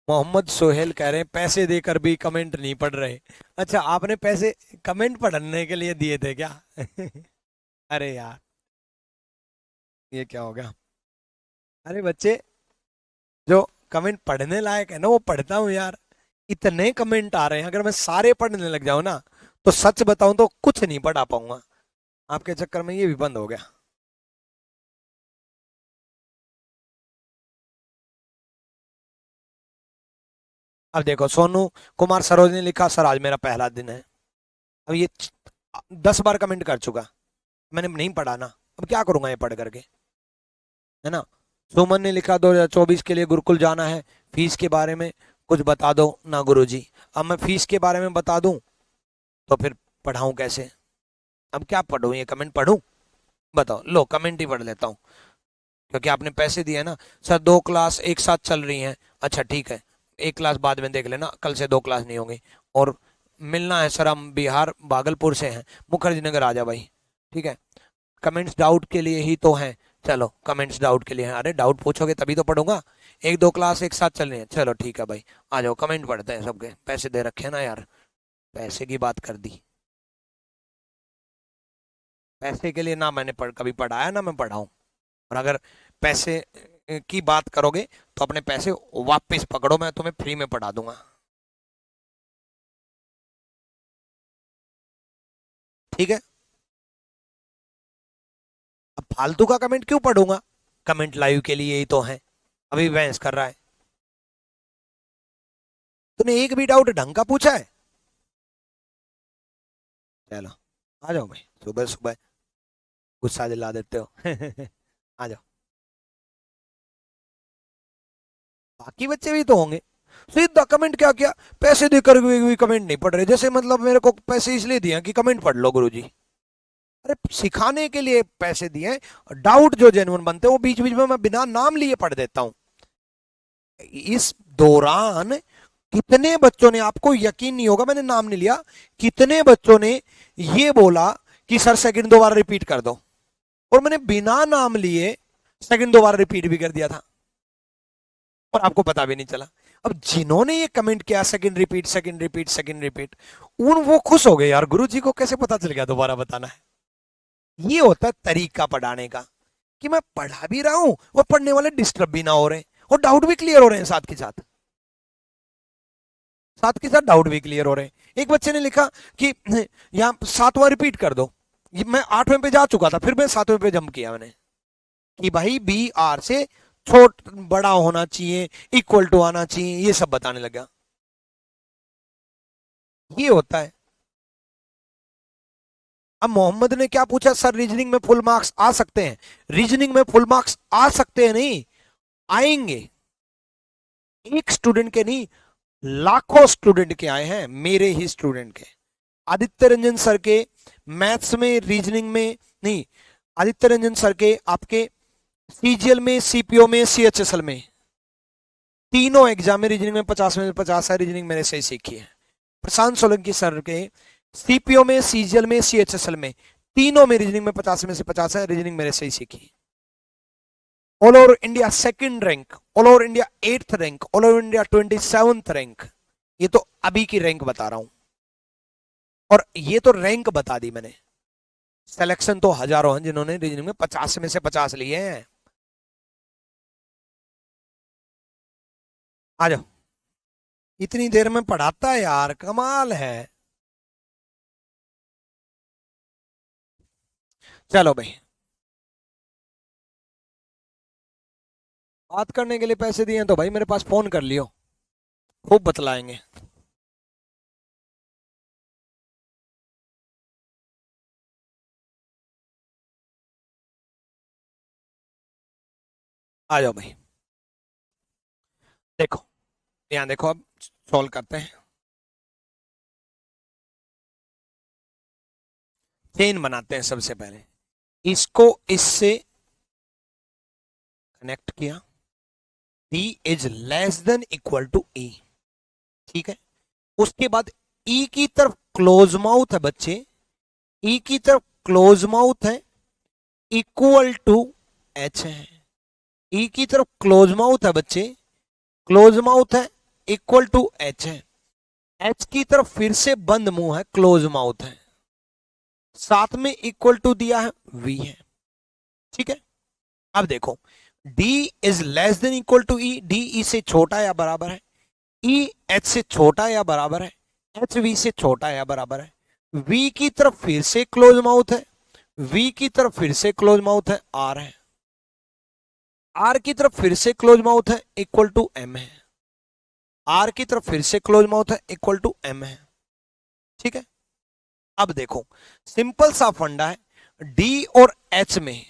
मोहम्मद सोहेल कह रहे हैं पैसे देकर भी कमेंट नहीं पढ़ रहे। अच्छा, आपने पैसे कमेंट पढ़ने के लिए दिए थे क्या? अरे यार, ये क्या हो गया? अरे बच्चे, जो कमेंट पढ़ने लायक है ना वो पढ़ता हूँ यार। इतने कमेंट आ रहे हैं, अगर मैं सारे पढ़ने लग जाऊं ना तो सच बताऊं तो कुछ नहीं पढ़ा पाऊंगा। आपके चक्कर में ये भी बंद हो गया। अब देखो, सोनू कुमार सरोज ने लिखा सर आज मेरा पहला दिन है। अब ये 10 बार कमेंट कर चुका, मैंने नहीं पढ़ा ना, अब क्या करूंगा ये पढ़ करके, है ना। सुमन ने लिखा 2024 के लिए गुरुकुल जाना है, फीस के बारे में कुछ बता दो ना गुरुजी। अब मैं फीस के बारे में बता दूं तो फिर पढ़ाऊं कैसे? अब क्या पढ़ूं, ये कमेंट पढ़ूं? बताओ, लो कमेंट ही पढ़ लेता हूँ, क्योंकि आपने पैसे दिए ना। सर 2 क्लास एक साथ चल रही हैं, अच्छा ठीक है, एक क्लास बाद में देख लेना, कल से 2 क्लास नहीं होंगी। और मिलना है सर, हम बिहार भागलपुर से हैं, मुखर्जी नगर आ जा भाई। ठीक है, कमेंट्स डाउट के लिए ही तो हैं, चलो कमेंट्स डाउट के लिए हैं। अरे डाउट पूछोगे तभी तो पढ़ूंगा, 1-2 क्लास एक साथ चल रही है, चलो ठीक है भाई, आ जाओ कमेंट पढ़ते हैं सबके। पैसे दे रखे हैं ना यार, पैसे की बात कर दी। पैसे के लिए ना मैंने कभी पढ़ाया ना मैं पढ़ाऊं। और अगर पैसे की बात करोगे तो अपने पैसे वापस पकड़ो, मैं तुम्हें फ्री में पढ़ा दूंगा। ठीक है, अब फालतू का कमेंट क्यों पढ़ूंगा, कमेंट लाइव के लिए ही तो है। अभी बहस कर रहा है, तूने एक भी डाउट ढंग का पूछा है? चलो आ जाओ भाई, सुबह सुबह गुस्सा दिला देते हो। आ जाओ। बाकी बच्चे भी तो होंगे। सीधा कमेंट क्या किया, पैसे देकर भी कमेंट नहीं पढ़ रहे, जैसे मतलब मेरे को पैसे इसलिए दिए कि कमेंट पढ़ लो गुरुजी। अरे सिखाने के लिए पैसे दिए, डाउट जो जेन्युइन बनते हैं वो बीच बीच में मैं बिना नाम लिए पढ़ देता हूं। इस दौरान कितने बच्चों ने, आपको यकीन नहीं होगा, मैंने नाम नहीं लिया, कितने बच्चों ने ये बोला कि सर सेकंड दोबारा रिपीट कर दो, और मैंने बिना नाम लिए सेकंड दोबारा रिपीट भी कर दिया था और आपको पता भी नहीं चला। अब जिन्होंने ये कमेंट किया second repeat second repeat second repeat, उन वो खुश हो गए, यार गुरुजी को कैसे पता चल गया दोबारा बताना है। ये होता है तरीका पढ़ाने का, कि मैं पढ़ा भी रहा हूं और पढ़ने वाले डिस्टर्ब भी ना हो रहे हैं और डाउट भी क्लियर हो रहे हैं, साथ के साथ डाउट भी क्लियर हो रहे हैं। एक बच्चे ने लिखा कि यहां 7वां रिपीट कर दो, मैं 8वें पे जा चुका था, फिर मैं 7वें पे जंप किया मैंने, कि भाई बी आर से छोट बड़ा होना चाहिए, इक्वल टू आना चाहिए, ये सब बताने लगा। ये होता है। अब मोहम्मद ने क्या पूछा, सर रीजनिंग में फुल मार्क्स आ सकते हैं? रीजनिंग में फुल मार्क्स आ सकते हैं नहीं, आएंगे। एक स्टूडेंट के नहीं, लाखों स्टूडेंट के आए हैं, मेरे ही स्टूडेंट के। आदित्य रंजन सर के मैथ्स में, रीजनिंग में नहीं, आदित्य रंजन सर के आपके सीजीएल में, सीपीओ में, सीएचएसएल में, तीनों एग्जाम में रीजनिंग में 50 में 50 है, रीजनिंग मेरे से ही सीखी है। प्रशांत सोलंकी सर के सीपीओ में, सीजीएल में, सीएचएसएल में, तीनों में रीजनिंग में 50 में से 50 है, रीजनिंग मेरे से ही सीखी। All over India second rank, all over India 8th rank, all over India 27th rank. ये तो अभी की रैंक बता रहा हूं, और ये तो रैंक बता दी मैंने। सिलेक्शन तो हजारों हैं जिन्होंने रीजनिंग में 50 में से 50 लिए हैं। आ जाओ। इतनी देर में पढ़ाता है यार, कमाल है। चलो भाई, बात करने के लिए पैसे दिए हैं तो भाई मेरे पास फोन कर लियो, खूब बतलाएंगे। आ जाओ भाई, देखो यहाँ देखो, अब सॉल्व करते हैं। चेन बनाते हैं। सबसे पहले इसको इससे कनेक्ट किया, d is less than equal to e, ठीक है। उसके बाद e की तरफ क्लोज माउथ है बच्चे, e की तरफ क्लोज माउथ है, इक्वल टू h है। e की तरफ क्लोज माउथ है बच्चे, क्लोज माउथ है, इक्वल टू h है। h की तरफ फिर से बंद मुंह है, क्लोज माउथ है, साथ में इक्वल टू दिया है v है, ठीक है। अब देखो, d is less than equal to e, d e से छोटा या बराबर है, e h से छोटा या बराबर है, h v से छोटा या बराबर है। v की तरफ फिर से क्लोज माउथ है, v की तरफ फिर से क्लोज माउथ है, r है। r की तरफ फिर से क्लोज माउथ है, इक्वल टू m है। r की तरफ फिर से क्लोज माउथ है, इक्वल टू m है, ठीक है। अब देखो, सिंपल सा फंडा है, d और h में,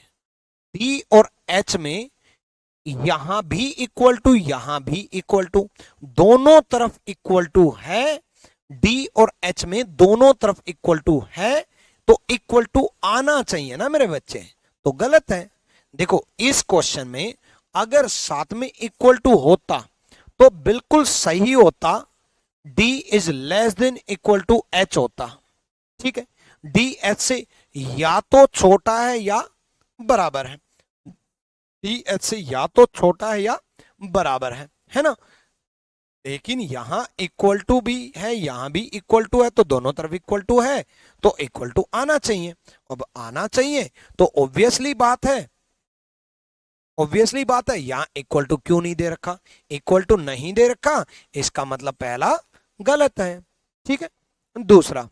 d और h में यहां भी इक्वल टू, यहां भी इक्वल टू, दोनों तरफ इक्वल टू है। d और h में दोनों तरफ इक्वल टू है, तो इक्वल टू आना चाहिए ना मेरे बच्चे, तो गलत है। देखो इस क्वेश्चन में अगर साथ में इक्वल टू होता तो बिल्कुल सही होता, d is less than equal to h होता, ठीक है। d h से या तो छोटा है या बराबर है, d h से या तो छोटा है या बराबर है ना। लेकिन यहां इक्वल टू भी है, यहां भी इक्वल टू है, तो दोनों तरफ इक्वल टू है, तो इक्वल टू आना चाहिए। अब आना चाहिए तो ऑब्वियसली बात है यहां इक्वल टू क्यों नहीं दे रखा, इक्वल टू नहीं दे रखा, इसका मतलब पहला गलत है, ठीक है। दूसरा,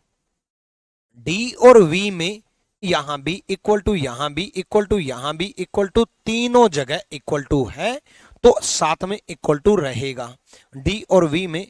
d और v में यहां भी इक्वल टू, यहां भी इक्वल टू, यहां भी इक्वल टू, तीनों जगह इक्वल टू है, तो साथ में इक्वल टू रहेगा। d और v में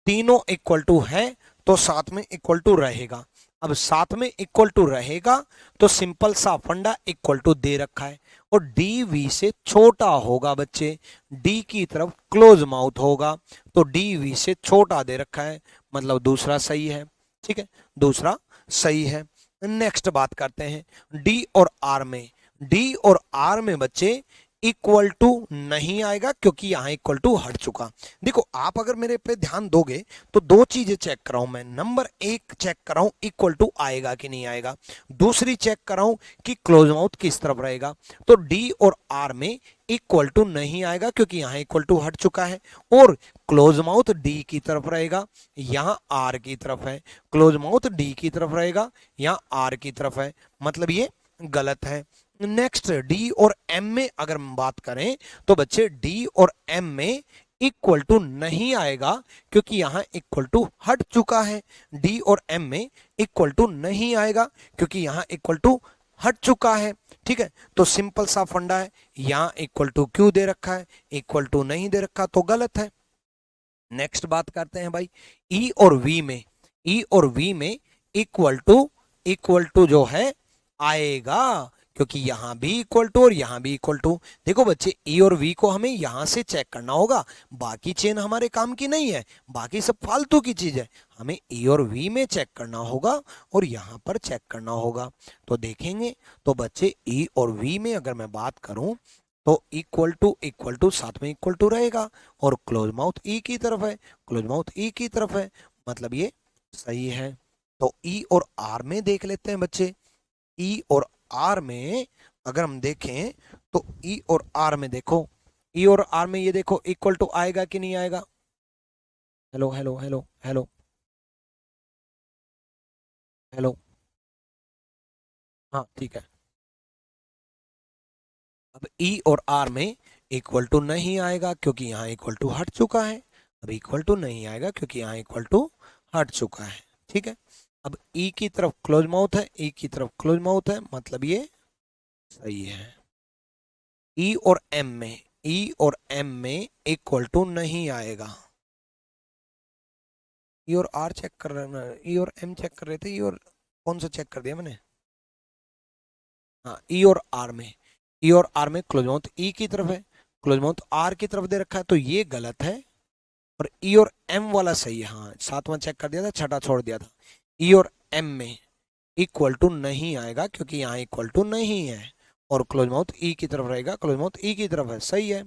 तीनों इक्वल टू है तो साथ में इक्वल टू रहेगा। अब साथ में इक्वल टू रहेगा तो सिंपल सा फंडा इक्वल टू दे रखा है और डी वी से छोटा होगा बच्चे, डी की तरफ क्लोज माउथ होगा तो डी वी से छोटा दे रखा है, मतलब दूसरा सही है। ठीक है, दूसरा सही है। नेक्स्ट बात करते हैं डी और आर में। डी और आर में बच्चे इक्वल टू नहीं आएगा क्योंकि यहां इक्वल टू हट चुका। देखो आप अगर मेरे पे ध्यान दोगे तो दो चीजें चेक कर रहा हूं मैं। नंबर एक चेक कर रहा हूं इक्वल टू आएगा कि नहीं आएगा, दूसरी चेक कर रहा हूं कि क्लोज माउथ किस तरफ रहेगा। तो डी और आर में इक्वल टू नहीं आएगा क्योंकि यहां इक्वल टू हट चुका है और क्लोज माउथ डी की तरफ रहेगा, यहां आर की तरफ है। क्लोज माउथ डी की तरफ रहेगा, यहां आर की तरफ है, मतलब ये गलत है। नेक्स्ट डी और एम में अगर हम बात करें तो बच्चे डी और एम में इक्वल टू नहीं आएगा क्योंकि यहां इक्वल टू हट चुका है। डी और एम में इक्वल टू नहीं आएगा क्योंकि यहां इक्वल टू हट चुका है। ठीक है, तो सिंपल सा फंडा है, यहां इक्वल टू क्यों दे रखा है, इक्वल टू नहीं दे रखा तो गलत है। नेक्स्ट बात करते हैं भाई ई और वी में। ई और वी में इक्वल टू जो है आएगा क्योंकि यहां भी इक्वल टू और यहां भी इक्वल टू। देखो बच्चे ई और वी को हमें यहां से चेक करना होगा, बाकी चेन हमारे काम की नहीं है, बाकी सब फालतू की चीज है। हमें ई और वी में चेक करना होगा और यहां पर चेक करना होगा। तो देखेंगे तो बच्चे ई और वी में अगर मैं बात करूं तो इक्वल टू साथ में इक्वल टू रहेगा और क्लोज माउथ ई की तरफ है, क्लोज माउथ ई की तरफ है, मतलब ये सही है। तो ई और आर में देख लेते हैं बच्चे। ई और आर में अगर हम देखें तो ई और आर में देखो, ई और आर में ये देखो इक्वल टू आएगा कि नहीं आएगा। Hello hello hello hello hello, हाँ ठीक है। अब ई और आर में इक्वल टू नहीं आएगा क्योंकि यहाँ इक्वल टू हट चुका है। अब इक्वल टू नहीं आएगा क्योंकि यहाँ इक्वल टू हट चुका है। ठीक है, अब ई की तरफ क्लोज माउथ है, ई की तरफ क्लोज माउथ है, मतलब ये सही है। ई और एम में, ई और एम में इक्वल टू नहीं आएगा। ई और आर चेक कर रहे हैं, ई और एम चेक कर रहे थे, ई और कौन सा चेक कर दिया मैंने, हाँ ई और आर में। ई और आर में क्लोज माउथ ई की तरफ है, क्लोज माउथ आर की तरफ दे रखा है तो ये गलत है और ई और एम वाला सही है। हाँ सातवां चेक कर दिया था, छठा छोड़ दिया था। ई और एम में इक्वल टू नहीं आएगा क्योंकि यहाँ इक्वल टू नहीं है और क्लोज माउथ ई की तरफ रहेगा, क्लोज माउथ ई की तरफ है, सही है।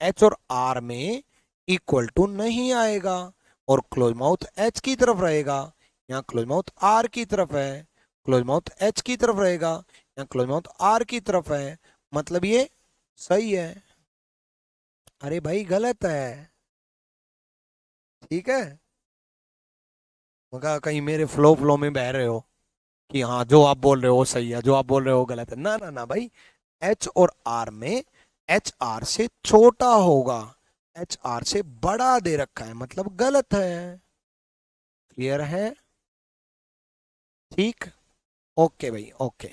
एच और आर में इक्वल टू नहीं आएगा और क्लोज माउथ एच की तरफ रहेगा, यहाँ क्लोज माउथ आर की तरफ है, क्लोज माउथ एच की तरफ रहेगा, यहाँ क्लोज माउथ आर की तरफ है, मतलब ये सही है। अरे भाई गलत है। ठीक है, मगर कहीं मेरे फ्लो फ्लो में बह रहे हो कि हाँ जो आप बोल रहे हो सही है, जो आप बोल रहे हो गलत है। ना ना ना भाई, एच और आर में एच आर से छोटा होगा, एच आर से बड़ा दे रखा है, मतलब गलत है। क्लियर है, ठीक, ओके भाई ओके।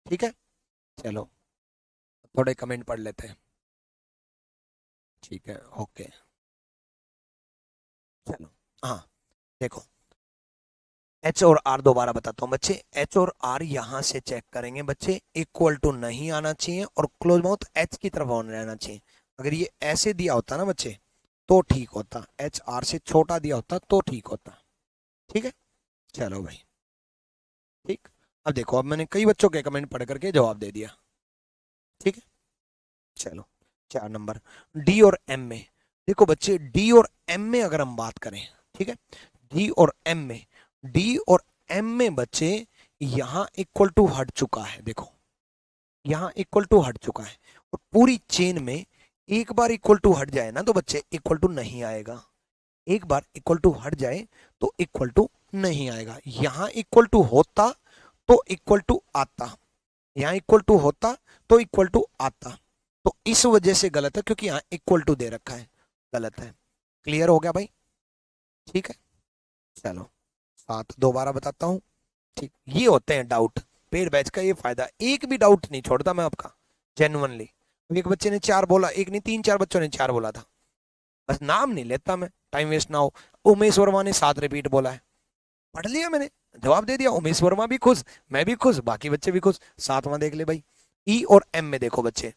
ठीक है, चलो थोड़े कमेंट पढ़ लेते हैं। ठीक है ओके, चलो हाँ देखो एच और आर दोबारा बताता हूँ बच्चे। एच और आर यहां से चेक करेंगे बच्चे, इक्वल टू नहीं आना चाहिए और क्लोज माउथ एच की तरफ ऑन रहना चाहिए। अगर ये ऐसे दिया होता ना बच्चे तो ठीक होता, एच आर से छोटा दिया होता तो ठीक होता। ठीक है, चलो भाई ठीक। अब देखो, अब मैंने कई बच्चों के कमेंट पढ़ करके जवाब दे दिया। ठीक है, चलो 4 नंबर डी और एम में। देखो बच्चे डी और एम में अगर हम बात करें, ठीक है, डी और एम में, डी और एम में बच्चे यहां इक्वल टू हट चुका है। देखो यहां इक्वल टू हट चुका है और पूरी चेन में एक बार इक्वल टू हट जाए ना तो बच्चे इक्वल टू नहीं आएगा। एक बार इक्वल टू हट जाए तो इक्वल टू नहीं आएगा। यहां इक्वल टू होता तो इक्वल टू आता, यहां इक्वल टू होता तो इक्वल टू आता, तो इस वजह से गलत है क्योंकि यहां इक्वल टू दे रखा है, गलत है। क्लियर हो गया भाई, ठीक है। चलो 7 दोबारा बताता हूं। ठीक, ये होते हैं डाउट, पेड बैच का ये फायदा, एक भी डाउट नहीं छोड़ता मैं आपका जेन्युइनली। एक बच्चे ने 4 बोला, एक नहीं 3-4 बच्चों ने 4 बोला था, बस नाम नहीं लेता मैं, टाइम वेस्ट ना हो। उमेश वर्मा ने 7 रिपीट बोला है, पढ़ लिया मैंने, जवाब दे दिया, उमेश वर्मा भी खुश, मैं भी खुश, बाकी बच्चे भी खुश। सातवां देख ले भाई, ई और एम में देखो बच्चे,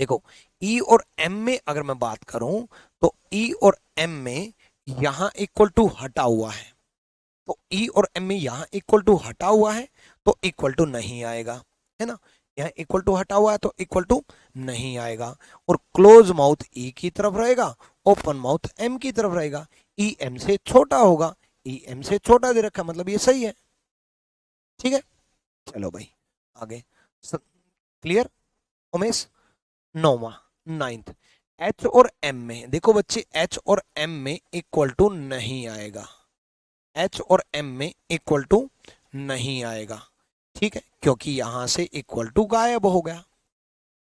देखो ई और एम में अगर मैं बात करूं तो ई और एम में यहां इक्वल टू हटा हुआ है, तो ई और एम में यहां इक्वल टू हटा हुआ है तो इक्वल टू नहीं आएगा, है ना। यहाँ इक्वल टू हटा हुआ है तो इक्वल टू नहीं आएगा। और क्लोज माउथ ई की तरफ रहेगा, ओपन माउथ एम की तरफ रहेगा, ई एम से छोटा होगा, ई एम से छोटा दे रखा, मतलब ये सही है। ठीक है, चलो भाई आगे, क्लियर उमेश। नौवा, नाइन्थ, एच और एम में देखो बच्चे, एच और एम में इक्वल टू नहीं आएगा, एच और एम में इक्वल टू नहीं आएगा। ठीक है, क्योंकि यहां से इक्वल टू गायब हो गया,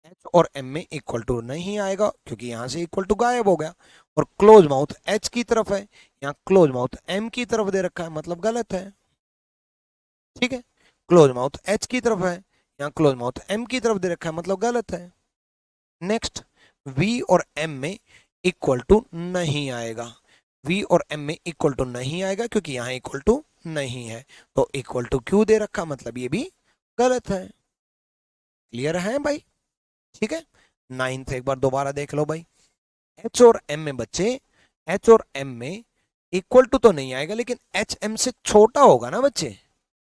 एच और एम में इक्वल टू नहीं आएगा क्योंकि यहां से इक्वल टू गायब हो गया। और क्लोज माउथ एच की तरफ है, यहाँ क्लोज माउथ एम की तरफ दे रखा है, मतलब गलत है। ठीक है, क्लोज माउथ एच की तरफ है, यहाँ क्लोज माउथ एम की तरफ दे रखा है, मतलब गलत है। नेक्स्ट, वी और एम में इक्वल टू नहीं आएगा, वी और एम में इक्वल टू नहीं आएगा क्योंकि यहाँ इक्वल टू नहीं है, तो इक्वल टू क्यों दे रखा, मतलब ये भी गलत है। क्लियर है भाई। ठीक है, नाइन्थ एक बार दोबारा देख लो भाई, एच और एम में बच्चे, एच और एम में इक्वल टू तो नहीं आएगा लेकिन एच एम से छोटा होगा ना बच्चे।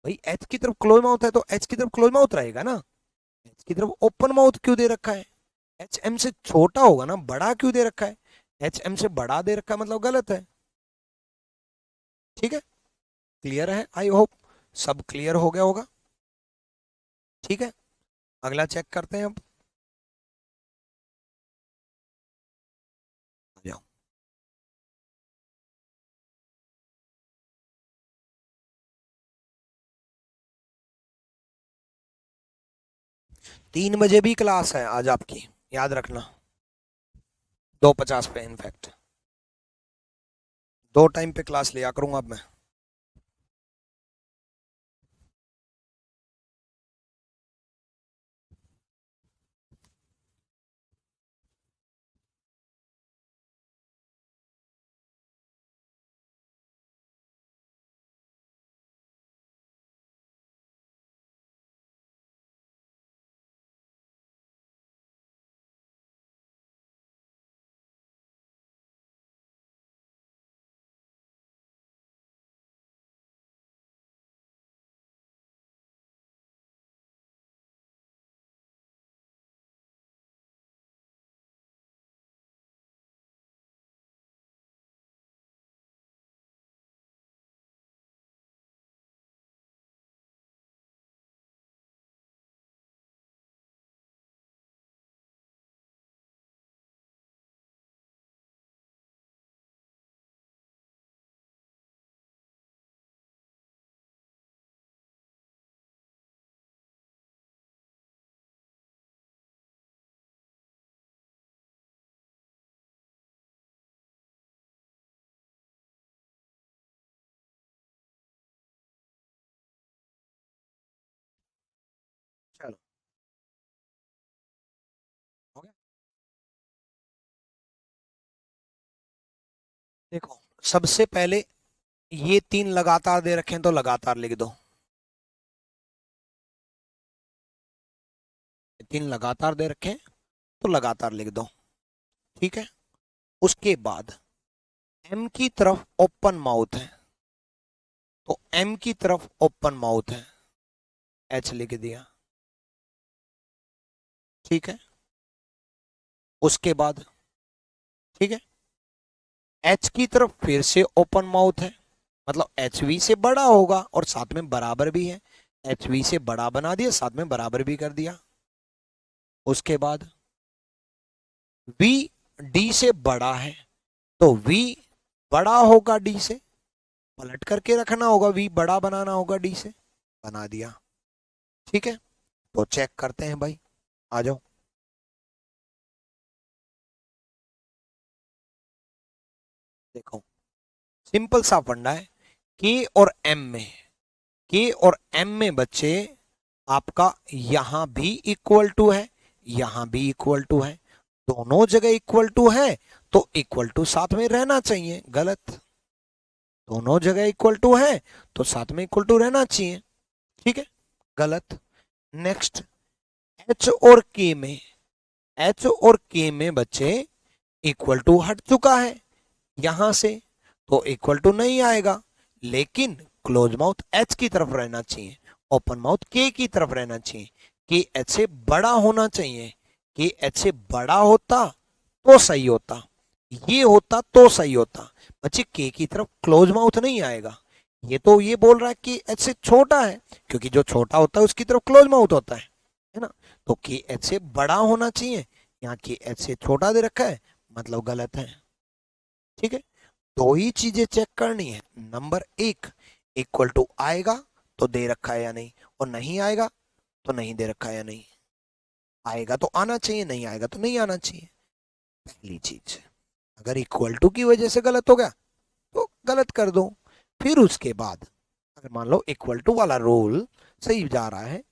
भाई एच की तरफ क्लोज माउथ है तो एच की तरफ क्लोज माउथ रहेगा ना, एच की तरफ ओपन माउथ क्यों दे रखा है, एच एम से छोटा होगा ना, बड़ा क्यों दे रखा है, एच एम से बड़ा दे रखा है, मतलब गलत है। ठीक है, क्लियर है, आई होप सब क्लियर हो गया होगा। ठीक है, अगला चेक करते हैं अब, आ जाओ। 3 बजे भी क्लास है आज आपकी, याद रखना, 2:50 पे इनफैक्ट, 2 टाइम पे क्लास लिया करूंगा अब मैं। चलो, हो गया। देखो, सबसे पहले ये 3 लगातार दे रखे हैं तो लगातार लिख दो, 3 लगातार दे रखे हैं तो लगातार लिख दो। ठीक है, उसके बाद एम की तरफ ओपन माउथ है तो एम की तरफ ओपन माउथ है, एच लिख दिया। ठीक है, उसके बाद, ठीक है, एच की तरफ फिर से ओपन माउथ है, मतलब एच वी से बड़ा होगा और साथ में बराबर भी है, एच वी से बड़ा बना दिया, साथ में बराबर भी कर दिया। उसके बाद वी डी से बड़ा है तो वी बड़ा होगा डी से, पलट करके रखना होगा, वी बड़ा बनाना होगा डी से, बना दिया। ठीक है, तो चेक करते हैं भाई, आ जाओ। देखो, सिंपल सा फंडा है, के और एम में, के और एम में बच्चे आपका यहां भी इक्वल टू है, यहां भी इक्वल टू है, दोनों जगह इक्वल टू है तो इक्वल टू साथ में रहना चाहिए, गलत, दोनों जगह इक्वल टू है तो साथ में इक्वल टू रहना चाहिए, ठीक है, गलत। नेक्स्ट, एच और के में, एच और के में बच्चे इक्वल टू हट चुका है यहां से, तो इक्वल टू नहीं आएगा, लेकिन क्लोज माउथ एच की तरफ रहना चाहिए, ओपन माउथ के की तरफ रहना चाहिए, के एच से बड़ा होना चाहिए, के एच से बड़ा होता तो सही होता, ये होता तो सही होता। बच्चे के की तरफ क्लोज माउथ नहीं आएगा, ये तो ये बोल रहा है कि एच से छोटा है, क्योंकि जो छोटा होता है उसकी तरफ क्लोज माउथ होता है ना, तो के एच से बड़ा होना चाहिए, यहाँ के एच से छोटा दे रखा है, मतलब गलत है, ठीक है। दो ही चीजें चेक करनी है, नंबर एक, इक्वल टू आएगा तो दे रखा है या नहीं, और नहीं आएगा तो नहीं दे रखा है या नहीं, आएगा तो आना चाहिए, नहीं आएगा तो नहीं आना चाहिए। पहली चीज, अगर इक्वल टू की वजह से गलत हो गया तो गलत कर दो, फिर उसके बाद अगर मान लो इक्वल टू वाला रूल सही जा रहा है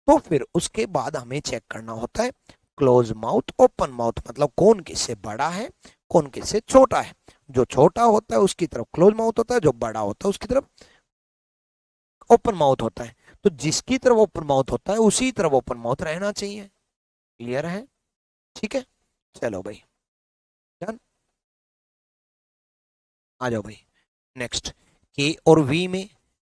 तो फिर उसके बाद हमें चेक करना होता है क्लोज माउथ ओपन माउथ, मतलब कौन किससे बड़ा है कौन किससे छोटा है। जो छोटा होता है उसकी तरफ क्लोज माउथ होता है, जो बड़ा होता है उसकी तरफ ओपन माउथ होता है, तो जिसकी तरफ ओपन माउथ होता है उसी तरफ ओपन माउथ रहना चाहिए। क्लियर है, ठीक है, चलो भाई डन, आ जाओ भाई। नेक्स्ट, के और वी में,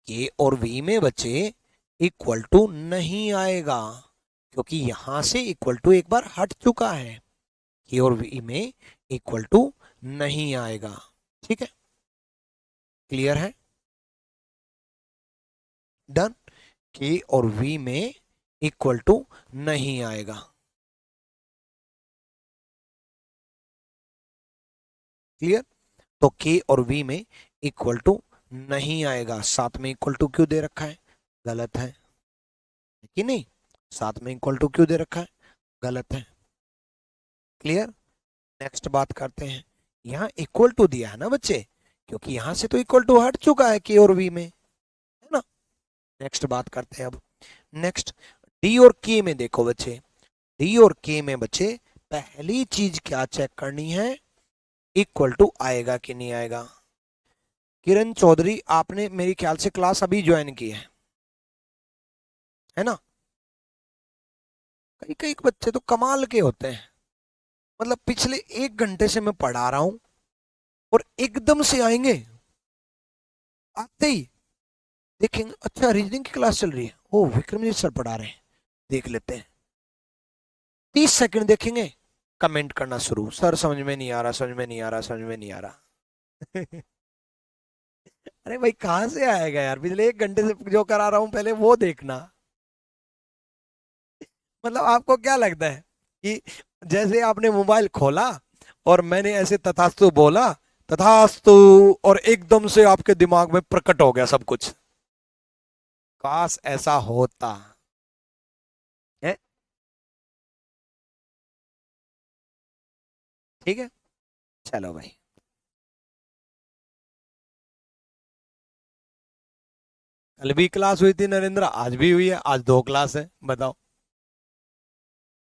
के और वी में बच्चे इक्वल टू नहीं आएगा, क्योंकि यहां से इक्वल टू एक बार हट चुका है, के और वी में इक्वल टू नहीं आएगा, ठीक है, क्लियर है, डन। के और वी में इक्वल टू नहीं आएगा, क्लियर, तो के और वी में इक्वल टू नहीं आएगा, साथ में इक्वल टू क्यों दे रखा है, गलत है कि नहीं, साथ में इक्वल टू क्यों दे रखा है, गलत है, क्लियर। नेक्स्ट बात करते हैं, यहाँ इक्वल टू दिया है ना बच्चे, क्योंकि यहां से तो इक्वल टू हट चुका है के और वी में, है ना। नेक्स्ट बात करते हैं अब, नेक्स्ट डी और के में देखो बच्चे, डी और के में बच्चे पहली चीज क्या चेक करनी है, इक्वल टू आएगा कि नहीं आएगा। किरण चौधरी, आपने मेरी ख्याल से क्लास अभी ज्वाइन की है ना। कई कई बच्चे तो कमाल के होते हैं, मतलब पिछले 1 घंटे से मैं पढ़ा रहा हूं और एकदम से आएंगे, आते ही देखेंगे अच्छा रीजनिंग की क्लास चल रही है, ओ विक्रमजीत सर पढ़ा रहे हैं, देख लेते हैं, 30 सेकंड देखेंगे, कमेंट करना शुरू, सर समझ में नहीं आ रहा, समझ में नहीं आ रहा, समझ में नहीं आ रहा। अरे भाई कहां से आएगा यार, पिछले 1 घंटे से जो करा रहा हूं पहले वो देखना। मतलब आपको क्या लगता है कि जैसे आपने मोबाइल खोला और मैंने ऐसे तथास्तु बोला, तथास्तु, और एकदम से आपके दिमाग में प्रकट हो गया सब कुछ, काश ऐसा होता है, ठीक है, चलो भाई। कल भी क्लास हुई थी नरेंद्र, आज भी हुई है, आज 2 क्लास है, बताओ,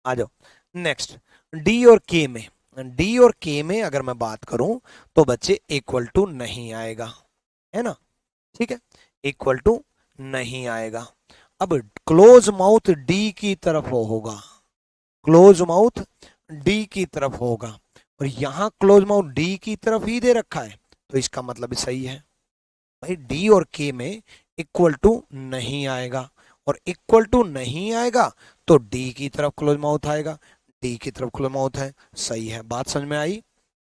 आ जाओ। नेक्स्ट, डी और के में, डी और के में अगर मैं बात करूं तो बच्चे इक्वल टू नहीं आएगा, है ना, ठीक है, इक्वल टू नहीं आएगा। अब क्लोज माउथ डी की तरफ होगा, क्लोज माउथ डी की तरफ होगा, और यहां क्लोज माउथ डी की तरफ ही दे रखा है, तो इसका मतलब सही है भाई, डी और के में इक्वल टू नहीं आएगा, और इक्वल टू नहीं आएगा तो डी की तरफ क्लोज माउथ आएगा, डी की तरफ क्लोज माउथ है, सही है, बात समझ में आई।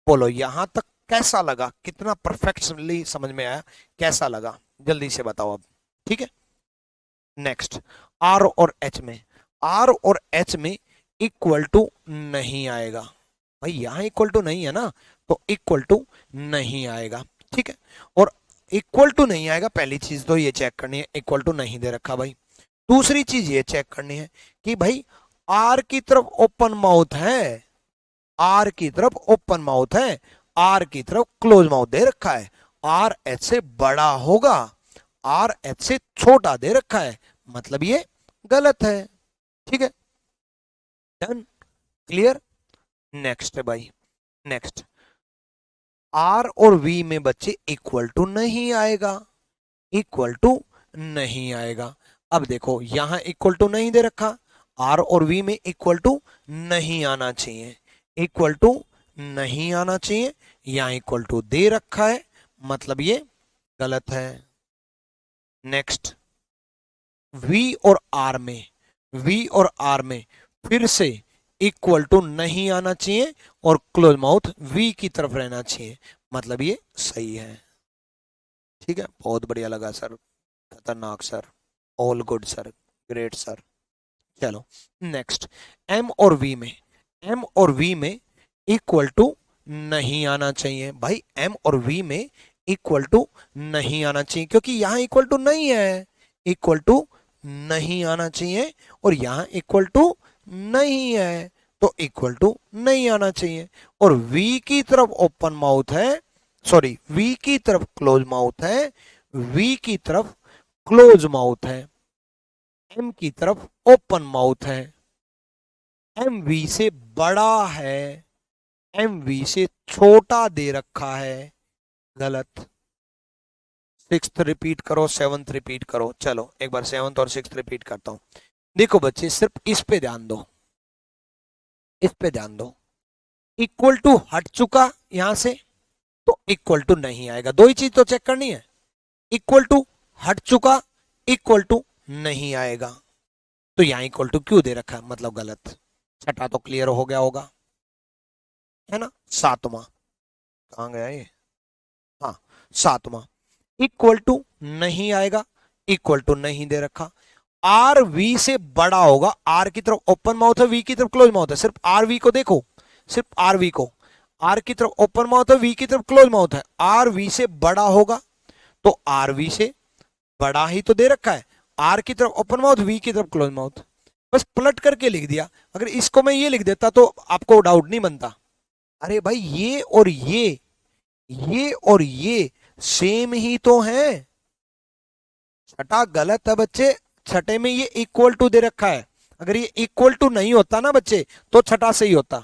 बोलो यहां तक कैसा लगा, कितना परफेक्टली समझ में आया, कैसा लगा, जल्दी से बताओ अब, ठीक है। नेक्स्ट, आर और एच में, आर और एच में इक्वल टू नहीं आएगा, भाई यहां इक्वल टू नहीं है ना, तो इक्वल टू नहीं आएगा, ठीक है, और इक्वल टू नहीं आएगा, पहली चीज तो ये चेक करनी है इक्वल टू नहीं दे रखा भाई, दूसरी चीज ये चेक करनी है कि भाई आर की तरफ ओपन माउथ है, आर की तरफ ओपन माउथ है, आर की तरफ क्लोज माउथ दे रखा है, आर एच से बड़ा होगा, आर एच से छोटा दे रखा है, मतलब ये गलत है, ठीक है, डन, क्लियर। नेक्स्ट है भाई, नेक्स्ट, आर और वी में बच्चे इक्वल टू नहीं आएगा, इक्वल टू नहीं आएगा। अब देखो यहां इक्वल टू नहीं दे रखा, आर और वी में इक्वल टू नहीं आना चाहिए, इक्वल टू नहीं आना चाहिए, यहां इक्वल टू दे रखा है, मतलब ये गलत है। नेक्स्ट, वी और आर में, वी और आर में फिर से इक्वल टू नहीं आना चाहिए और क्लोज माउथ वी की तरफ रहना चाहिए, मतलब ये सही है। ठीक है, बहुत बढ़िया लगा सर, खतरनाक sir, all good sir, great sir. चलो नेक्स्ट, एम और वी में, एम और वी में इक्वल टू नहीं आना चाहिए भाई, एम और वी में इक्वल टू नहीं आना चाहिए क्योंकि यहां इक्वल टू नहीं है, इक्वल टू नहीं आना चाहिए और यहां इक्वल टू नहीं है, तो इक्वल टू नहीं आना चाहिए। और V की तरफ ओपन माउथ है, सॉरी V की तरफ क्लोज माउथ है, V की तरफ क्लोज माउथ है, M की तरफ ओपन माउथ है, M V से बड़ा है, M V से छोटा दे रखा है, गलत। सिक्स्थ रिपीट करो, सेवंथ रिपीट करो। चलो एक बार सेवंथ और सिक्स्थ रिपीट करता हूं। देखो बच्चे सिर्फ इस पे ध्यान दो, इस पे ध्यान दो, इक्वल टू हट चुका यहां से तो इक्वल टू नहीं आएगा, दो ही चीज तो चेक करनी है, इक्वल टू हट चुका, इक्वल टू नहीं आएगा, तो यहां इक्वल टू क्यों दे रखा है, मतलब गलत। छठा तो क्लियर हो गया होगा, है ना। सातवां कहां गया ये, हाँ सातवां, इक्वल टू नहीं आएगा, इक्वल टू नहीं दे रखा, आर वी से बड़ा होगा, आर की तरफ ओपन माउथ है, वी की तरफ क्लोज माउथ है, सिर्फ आर वी को देखो, सिर्फ आर वी को, आर की तरफ ओपन माउथ है, वी की तरफ क्लोज माउथ है, आर वी से बड़ा होगा, तो आर वी से बड़ा ही तो दे रखा है, आर की तरफ ओपन माउथ, वी की तरफ क्लोज माउथ, बस पलट करके लिख दिया। अगर इसको मैं ये लिख देता तो आपको डाउट नहीं बनता, अरे भाई ये और ये सेम ही तो है। छठा गलत है बच्चे, छठे में ये इक्वल टू दे रखा है, अगर ये इक्वल टू नहीं होता ना बच्चे तो छठा सही होता,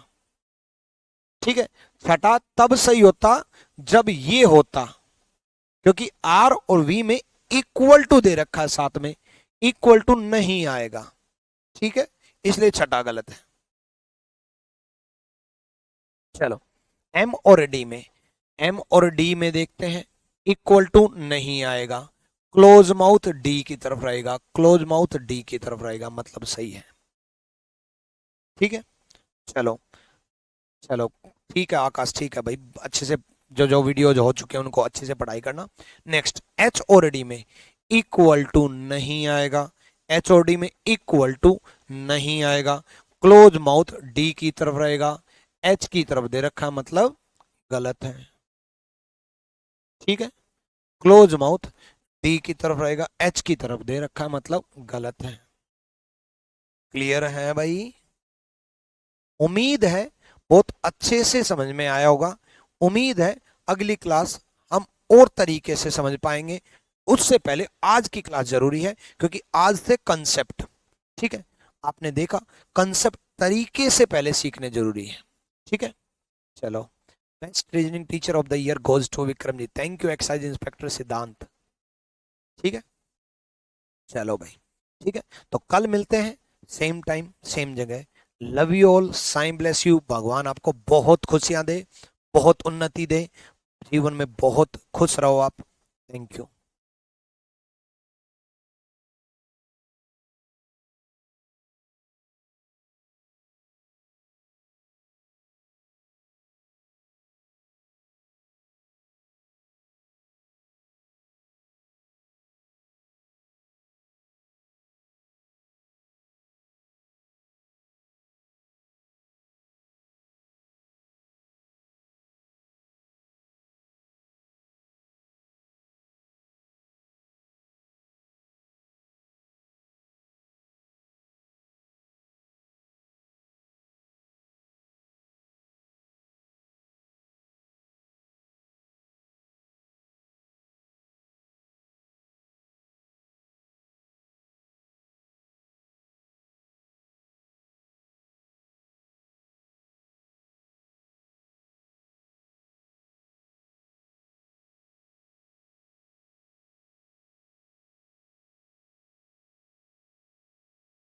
ठीक है। छठा तब सही होता जब ये होता, क्योंकि आर और वी में इक्वल टू दे रखा है, साथ में इक्वल टू नहीं आएगा, ठीक है, इसलिए छठा गलत है। चलो एम और डी में, एम और डी में देखते हैं, इक्वल टू नहीं आएगा, क्लोज माउथ डी की तरफ रहेगा, क्लोज माउथ डी की तरफ रहेगा, मतलब सही है, ठीक है। चलो चलो ठीक है आकाश, ठीक है भाई, अच्छे से जो जो वीडियो जो हो चुके हैं उनको अच्छे से पढ़ाई करना। नेक्स्ट, एच और डी में इक्वल टू नहीं आएगा, एच और डी में इक्वल टू नहीं आएगा, क्लोज माउथ डी की तरफ रहेगा, एच की तरफ दे रखा मतलब गलत है, ठीक है। क्लोज माउथ डी की तरफ रहेगा, एच की तरफ दे रखा मतलब गलत है। क्लियर है भाई, उम्मीद है बहुत अच्छे से समझ में आया होगा, उम्मीद है अगली क्लास हम और तरीके से समझ पाएंगे, उससे पहले आज की क्लास जरूरी है क्योंकि आज से कंसेप्ट, ठीक है, आपने देखा कंसेप्ट तरीके से पहले सीखने जरूरी है, ठीक है। चलो, best reasoning teacher of the year goes to Vikram ji, thank you excise inspector Siddhant, ठीक है। चलो भाई, ठीक है, तो कल मिलते हैं सेम टाइम सेम जगह। Love you all, Sai bless you, भगवान आपको बहुत खुशियां दे, बहुत उन्नति दे, जीवन में बहुत खुश रहो आप, थैंक यू।